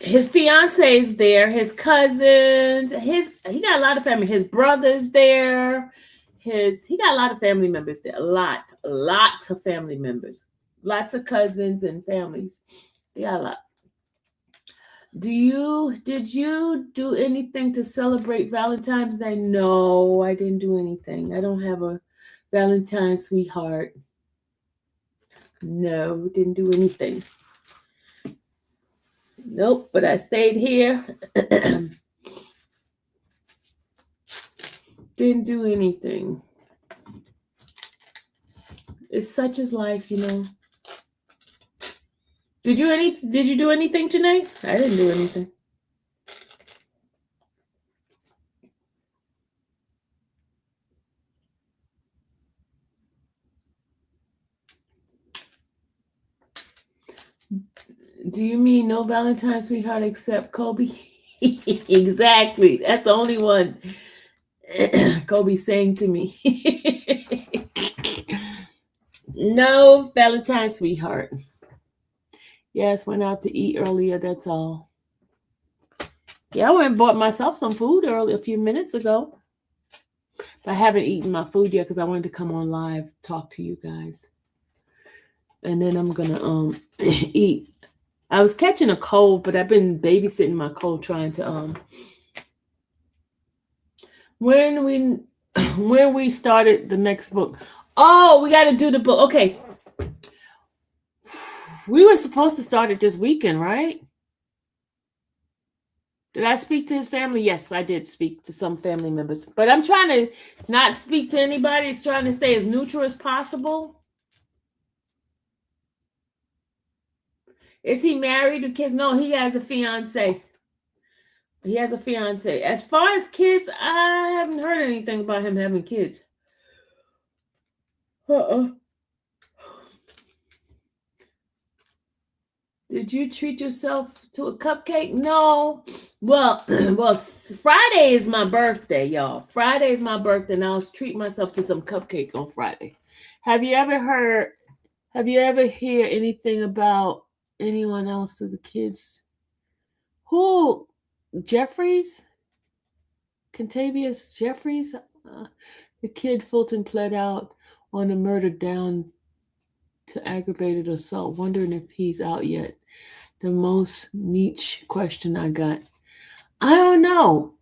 His fiance is there, his cousins, he got a lot of family, his brother's there, he got a lot of family members there, lots of family members, lots of cousins and families. They got a lot. Did you do anything to celebrate Valentine's Day? No, I didn't do anything. I don't have a Valentine's sweetheart. No, didn't do anything. Nope, but I stayed here. Didn't do anything. It's such as life, you know. Did you do anything, Janae? I didn't do anything. Do you mean no Valentine's sweetheart except Kobe? Exactly. That's the only one Kobe's saying to me. No Valentine's sweetheart. Yes, went out to eat earlier, that's all. Yeah, I went and bought myself some food a few minutes ago. But I haven't eaten my food yet because I wanted to come on live, talk to you guys. And then I'm going to eat. I was catching a cold, but I've been babysitting my cold, trying to when we started the next book. Oh, we got to do the book. Okay. We were supposed to start it this weekend, right? Did I speak to his family? Yes, I did speak to some family members. But I'm trying to not speak to anybody. It's trying to stay as neutral as possible. Is he married to kids? No, he has a fiance. He has a fiance. As far as kids, I haven't heard anything about him having kids. Did you treat yourself to a cupcake? No. Well, Friday is my birthday, y'all. Friday is my birthday, and I'll treat myself to some cupcake on Friday. Have you ever hear anything about anyone else with the kids? Who? Jeffries? Contavious Jeffries? The kid Fulton pled out on a murder down to aggravated assault. Wondering if he's out yet. The most niche question I got. I don't know.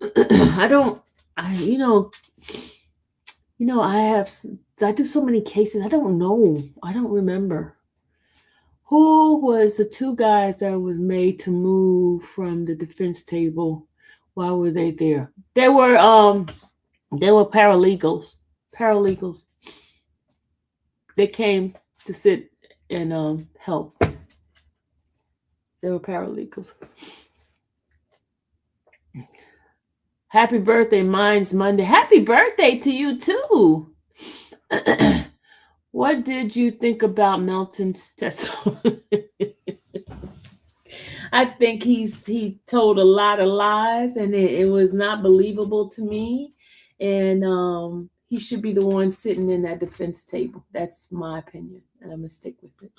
I do so many cases. I don't know. I don't remember. Who was the two guys that was made to move from the defense table? Why were they there? They were paralegals. Paralegals. They came to sit and help. They were paralegals. Happy birthday, mine's Monday. Happy birthday to you too. What did you think about Melton's testimony? I think he told a lot of lies, and it was not believable to me. And he should be the one sitting in that defense table. That's my opinion, and I'm gonna stick with it.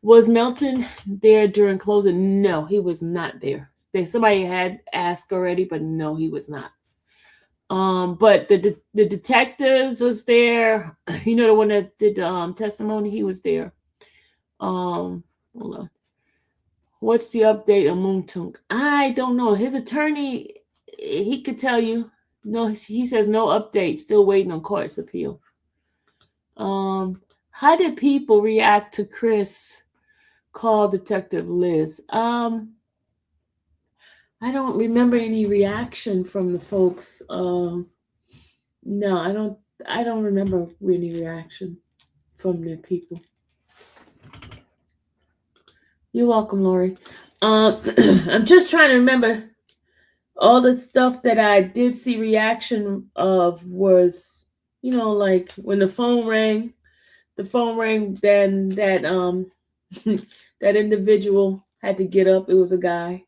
Was Melton there during closing? No, he was not there. Somebody had asked already, but no, he was not. But the detectives was there. You know, the one that did the testimony, he was there. Hold on. What's the update on Moontung? I don't know. His attorney, he could tell you. No, he says no update. Still waiting on court's appeal. How did people react to Chris call Detective Liz? I don't remember any reaction from the folks. No, I don't remember any reaction from the people. You're welcome, Lori. I'm just trying to remember all the stuff that I did see reaction of was, like when the phone rang, then that that individual had to get up. It was a guy.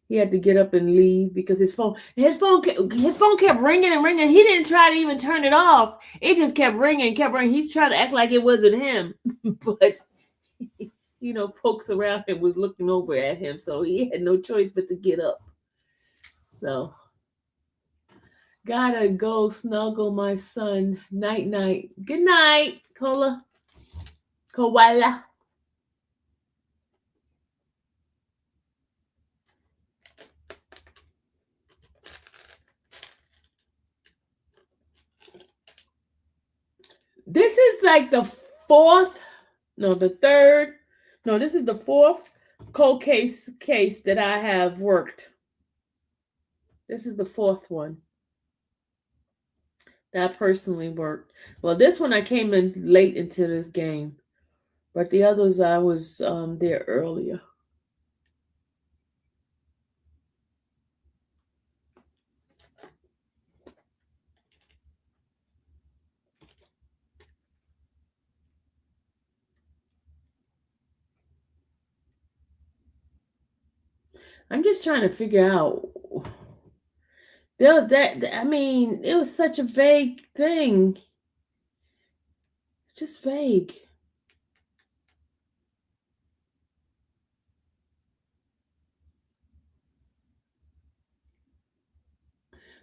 He had to get up and leave because his phone kept ringing and ringing. He didn't try to even turn it off. It just kept ringing. He's trying to act like it wasn't him, but folks around him was looking over at him, so he had no choice but to get up. So, gotta go snuggle my son. Night, night. Good night, Koala. This is like the fourth cold case that I have worked. This is the fourth one that I personally worked. Well, this one I came in late into this game, but the others I was there earlier. I'm just trying to figure out. It was such a vague thing. Just vague.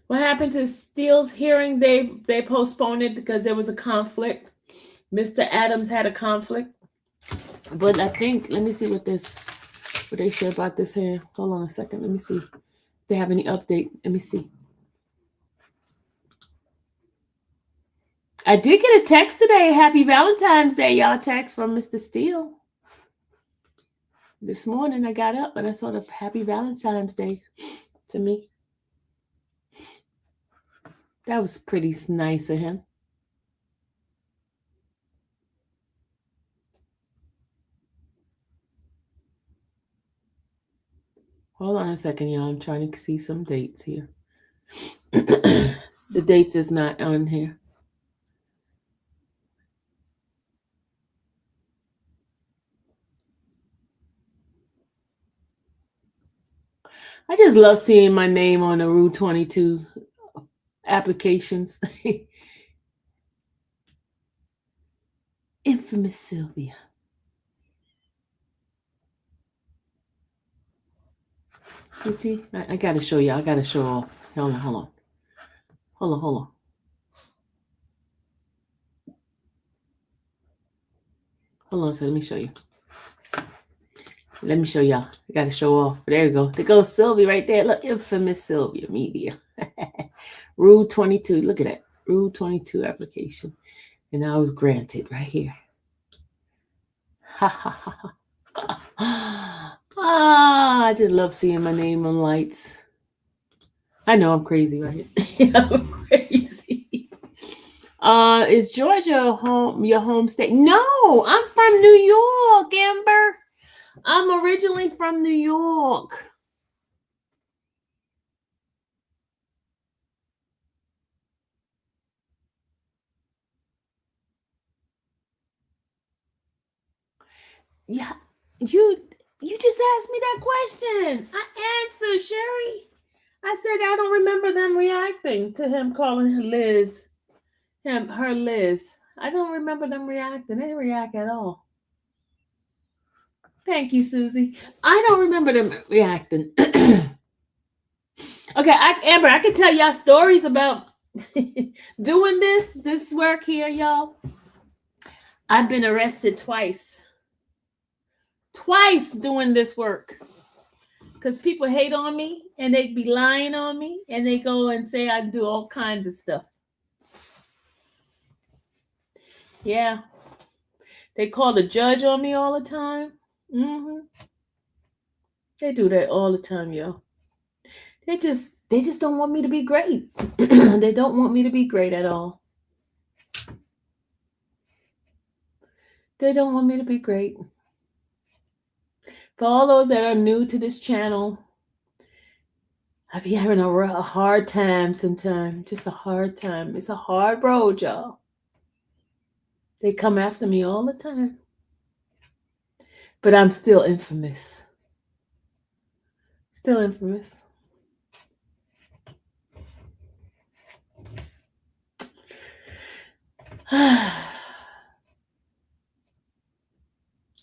What happened to Steele's hearing? They postponed it because there was a conflict. Mr. Adams had a conflict. But I think, let me see what they say about this here. Hold on a second. Let me see if they have any update. Let me see. I did get a text today. Happy Valentine's Day, y'all. Text from Mr. Steele. This morning I got up and I saw the Happy Valentine's Day to me. That was pretty nice of him. Hold on a second, y'all. I'm trying to see some dates here. The dates is not on here. I just love seeing my name on the Rule 22 applications. Infamous Sylvia. You see, I got to show you. I got to show off. Hold on. Hold on, so let me show you. Let me show y'all. I got to show off. There you go. There goes Sylvia right there. Look, Infamous Sylvia Media. Rule 22. Look at that. Rule 22 application. And I was granted right here. I just love seeing my name on lights. I know I'm crazy, right? I'm crazy. Is Georgia your home state? No, I'm from New York, Amber. I'm originally from New York. Yeah, you just asked me that question. I answered, Sherry. I said I don't remember them reacting to him calling her Liz. I don't remember them reacting. They didn't react at all. Thank you, Susie. I don't remember them reacting. Okay, Amber, I can tell y'all stories about doing this work here, y'all. I've been arrested twice doing this work because people hate on me and they be lying on me and they go and say I do all kinds of stuff. Yeah, they call the judge on me all the time. They do that all the time, yo. They just don't want me to be great. They don't want me to be great at all. They don't want me to be great. For all those that are new to this channel, I be having a hard time sometimes. Just a hard time. It's a hard road, y'all. They come after me all the time. But I'm still infamous. Still infamous.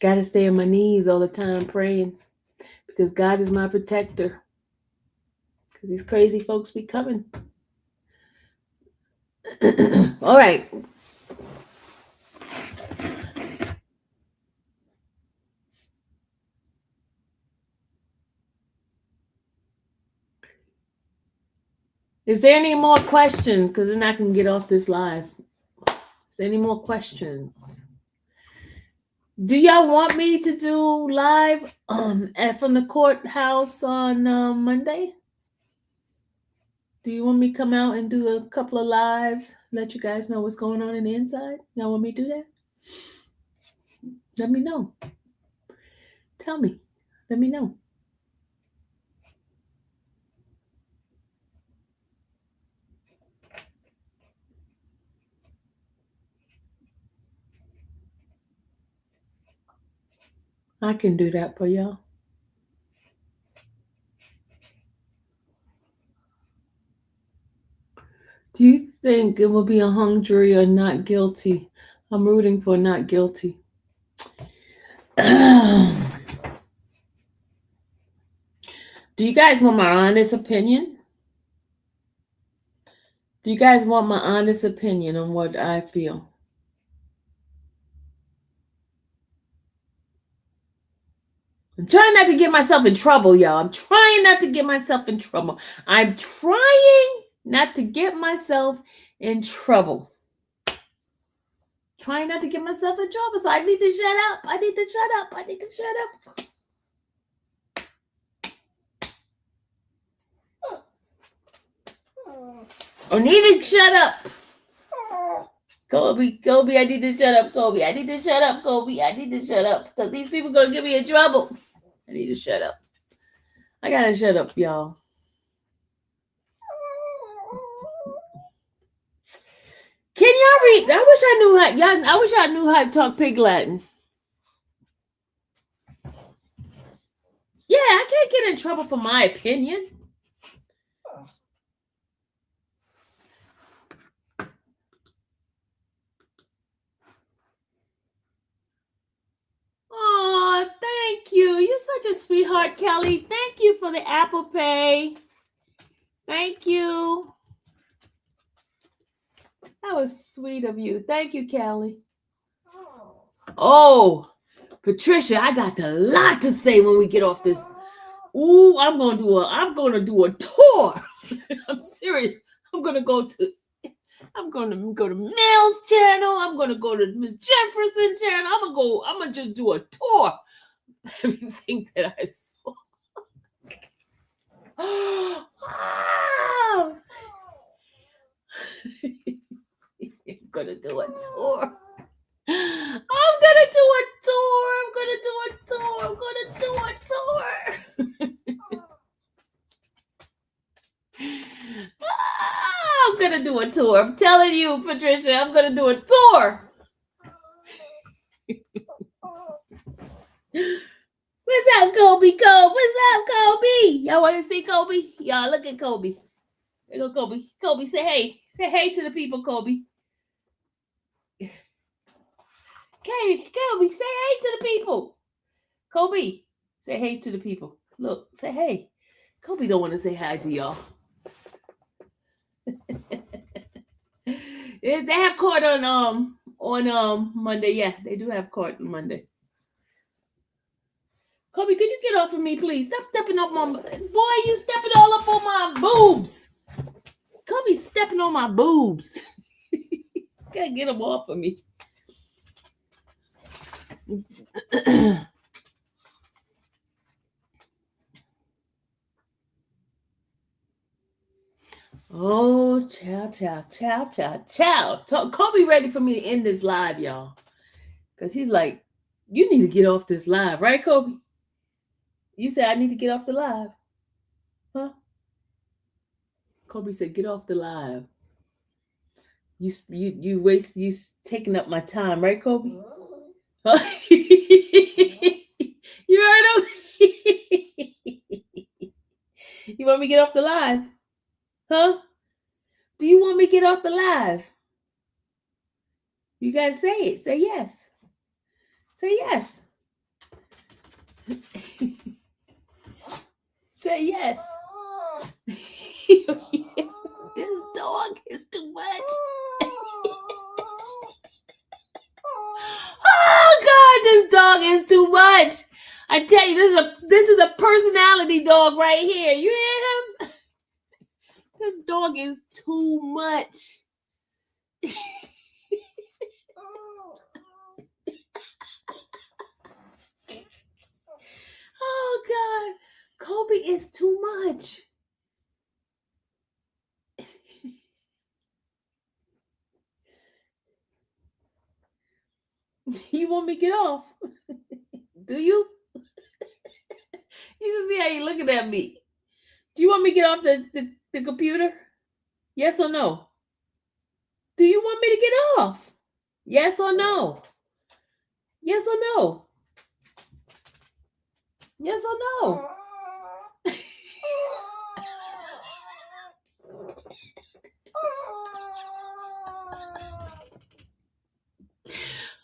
Gotta stay on my knees all the time praying because God is my protector. Because these crazy folks be coming. All right. Is there any more questions? Because then I can get off this live. Is there any more questions? Do y'all want me to do live from the courthouse on Monday? Do you want me to come out and do a couple of lives? Let you guys know what's going on in the inside? Y'all want me to do that? Let me know. Tell me. Let me know. I can do that for y'all. Do you think it will be a hung jury or not guilty? I'm rooting for not guilty. Do you guys want my honest opinion? Do you guys want my honest opinion on what I feel? I'm trying not to get myself in trouble, y'all. I'm trying not to get myself in trouble. I'm trying not to get myself in trouble. Trying not to get myself in trouble. So I need to shut up. I need to shut up. I need to shut up. I need to shut up. Kobe, I need to shut up, Kobe. I need to shut up, Kobe. I need to shut up. Because these people are going to get me in trouble. I need to shut up. I got to shut up, y'all. Can y'all read? I wish I knew how to talk Pig Latin. Yeah, I can't get in trouble for my opinion. Oh, thank you. You're such a sweetheart, Kelly. Thank you for the Apple Pay. Thank you. That was sweet of you. Thank you, Kelly. Oh, Patricia, I got a lot to say when we get off this. Ooh, I'm gonna do a tour. I'm serious. I'm gonna go to I'm gonna go to Mills channel. I'm gonna go to Miss Jefferson channel. I'm gonna just do a tour. Everything that I saw. Wow. I'm gonna do a tour. I'm gonna do a tour. I'm gonna do a tour. I'm gonna do a tour. I'm gonna do a tour. I'm telling you, Patricia, I'm gonna do a tour. What's up, Kobe? What's up, Kobe? Y'all want to see Kobe? Y'all look at Kobe. There go Kobe. Kobe, say hey. Say hey to the people, Kobe. Okay, Kobe, say hey to the people. Kobe, say hey to the people. Look, say hey. Kobe don't want to say hi to y'all. They have court on Monday. Yeah, they do have court on Monday. Kobe, could you get off of me, please? Stop stepping up my boy. You stepping all up on my boobs. Kobe's stepping on my boobs. Gotta get him off of me. Oh, chow. Kobe ready for me to end this live, y'all. Because he's like, you need to get off this live, right, Kobe? You said I need to get off the live. Huh? Kobe said, get off the live. You taking up my time, right, Kobe? Huh? You heard him? You want me to get off the live? Huh? Do you want me to get off the live? You gotta say it. Say yes. Say yes. Say yes. This dog is too much. Oh God, this dog is too much. I tell you, this is a personality dog right here. You hear him? This dog is too much. Oh God, Kobe is too much. You want me to get off? Do you? You can see how you looking at me. Do you want me to get off the computer? Yes or no? Do you want me to get off? Yes or no? Yes or no? Yes or no?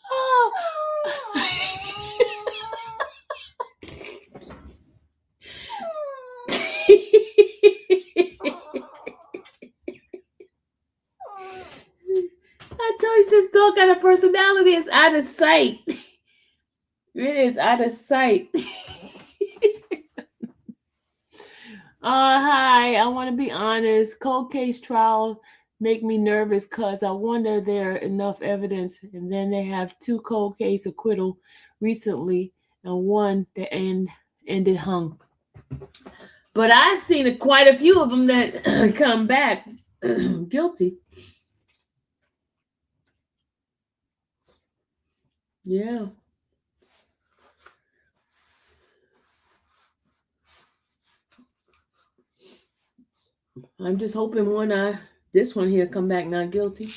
Oh. I told you this dog got a personality. It's out of sight. It is out of sight. Hi. I want to be honest. Cold case trial make me nervous because I wonder there enough evidence, and then they have 2 cold case acquittal recently and one that ended hung. But I've seen quite a few of them that come back guilty. Yeah. I'm just hoping this one here come back not guilty.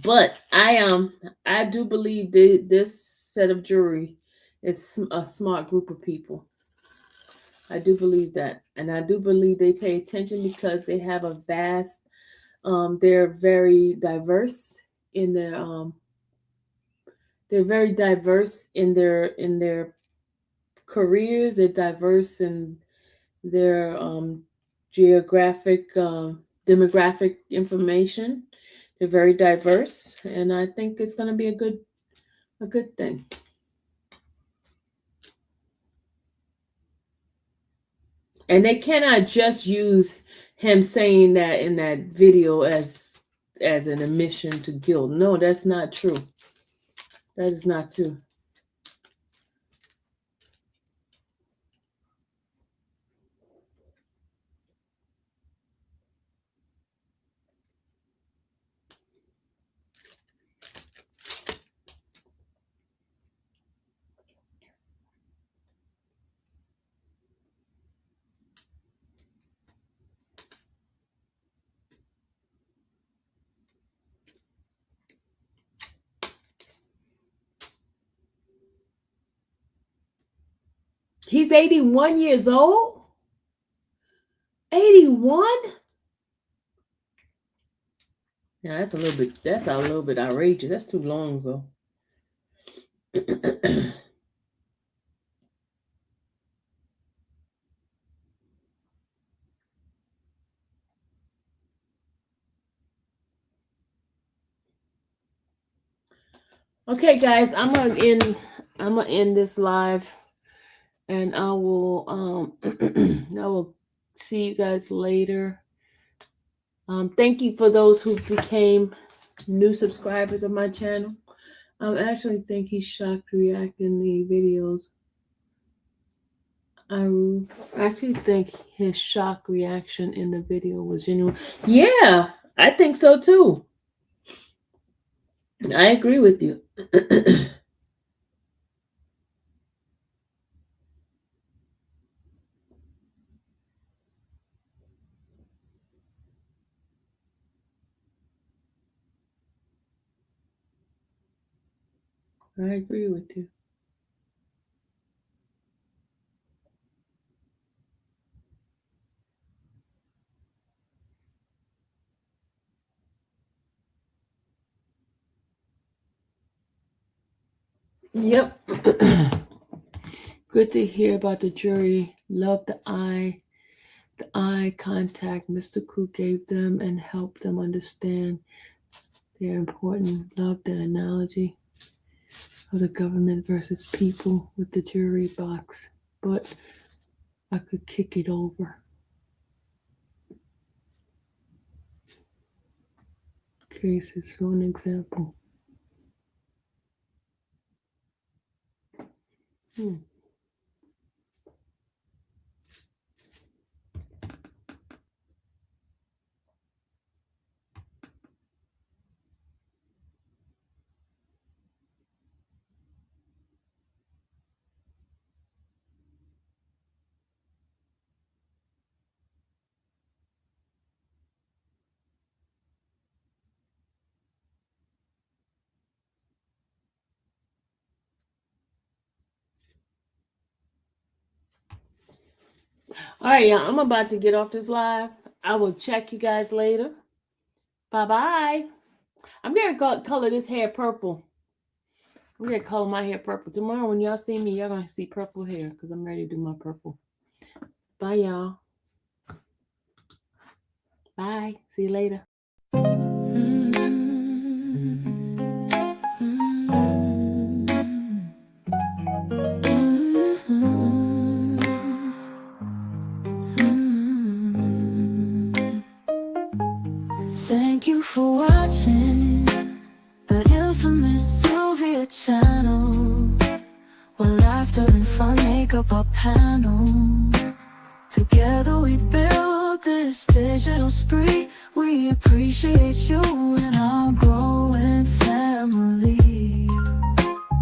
But I do believe this set of jury is a smart group of people. I do believe that, and I do believe they pay attention because they have a vast. They're very diverse in their. They're very diverse in their careers. They're diverse in their geographic, demographic information. They're very diverse, and I think it's going to be a good thing. And they cannot just use him saying that in that video as an admission to guilt. No, that's not true. That is not true. He's 81 years old? 81? Yeah, that's a little bit outrageous. That's too long ago. Okay, guys, I'm gonna end this live, and I will I will see you guys later. Thank you for those who became new subscribers of my channel. I actually think he's shocked reacting the videos. I actually think his shock reaction in the video was genuine. Yeah, I think so too. I agree with you. I agree with you. Yep. Good to hear about the jury. Love the eye contact Mr. Crew gave them and helped them understand their important. Love the analogy of the government versus people with the jury box. But I could kick it over. Cases for an example. All right, y'all. I'm about to get off this live. I will check you guys later. Bye-bye. I'm going to color this hair purple. I'm going to color my hair purple. Tomorrow when y'all see me, y'all going to see purple hair because I'm ready to do my purple. Bye, y'all. Bye. See you later. Thank you for watching the infamous Sylvia channel, where laughter and fun make up our panel. Together we build this digital spree. We appreciate you and our growing family.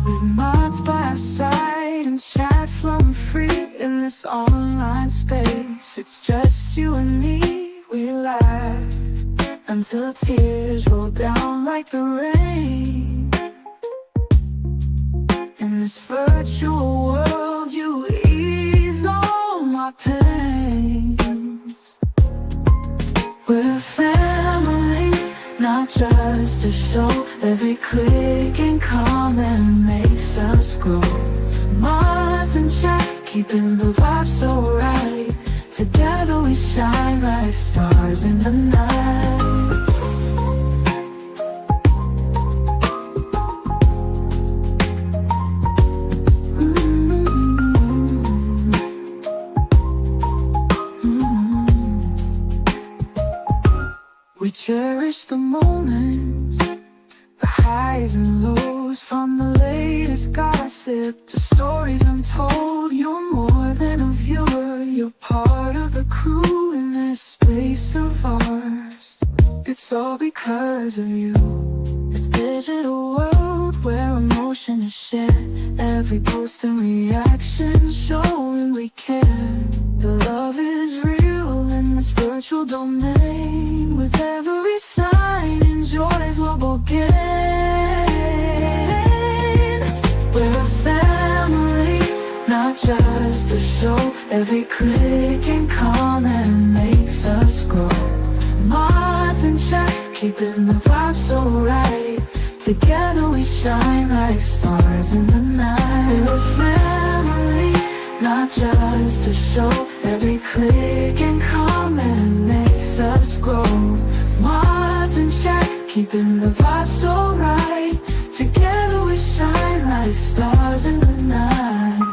With mods by our side and chat flowing free in this online space. It's just you and me, we laugh until tears roll down like the rain. In this virtual world, you ease all my pains. We're a family, not just a show. Every click and comment makes us grow. Mods and chat, keeping the vibe so right. Together we shine like stars in the night. We cherish the moments, the highs and lows, from the latest gossip to stories untold. You're more than a viewer, you're part of the crew in this space of ours. It's all because of you. This digital world where emotion is shared, every post and reaction showing we care. The love is real in this virtual domain. With every sign, enjoys what we'll gain. We're a family, not just a show. Every click and comment makes us grow. Mars in check, keeping the vibe so right. Together we shine like stars in the night. We're a family, not just a show. Every click and comment makes us grow. Mars in check, keeping the vibe so right. Together we shine like stars in the night.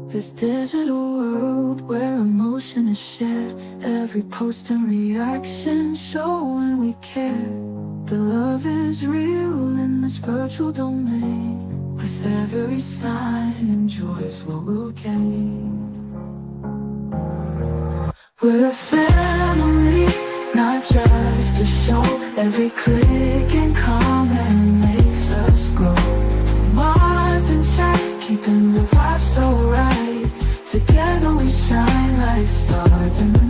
This digital world where emotion is shared, every post and reaction showing we care. The love is real in this virtual domain. With every sign, enjoys what we'll gain. We're a family, not just a show. Every click and comment makes us grow. Mars in check, keeping the vibe so right. Together we shine like stars in the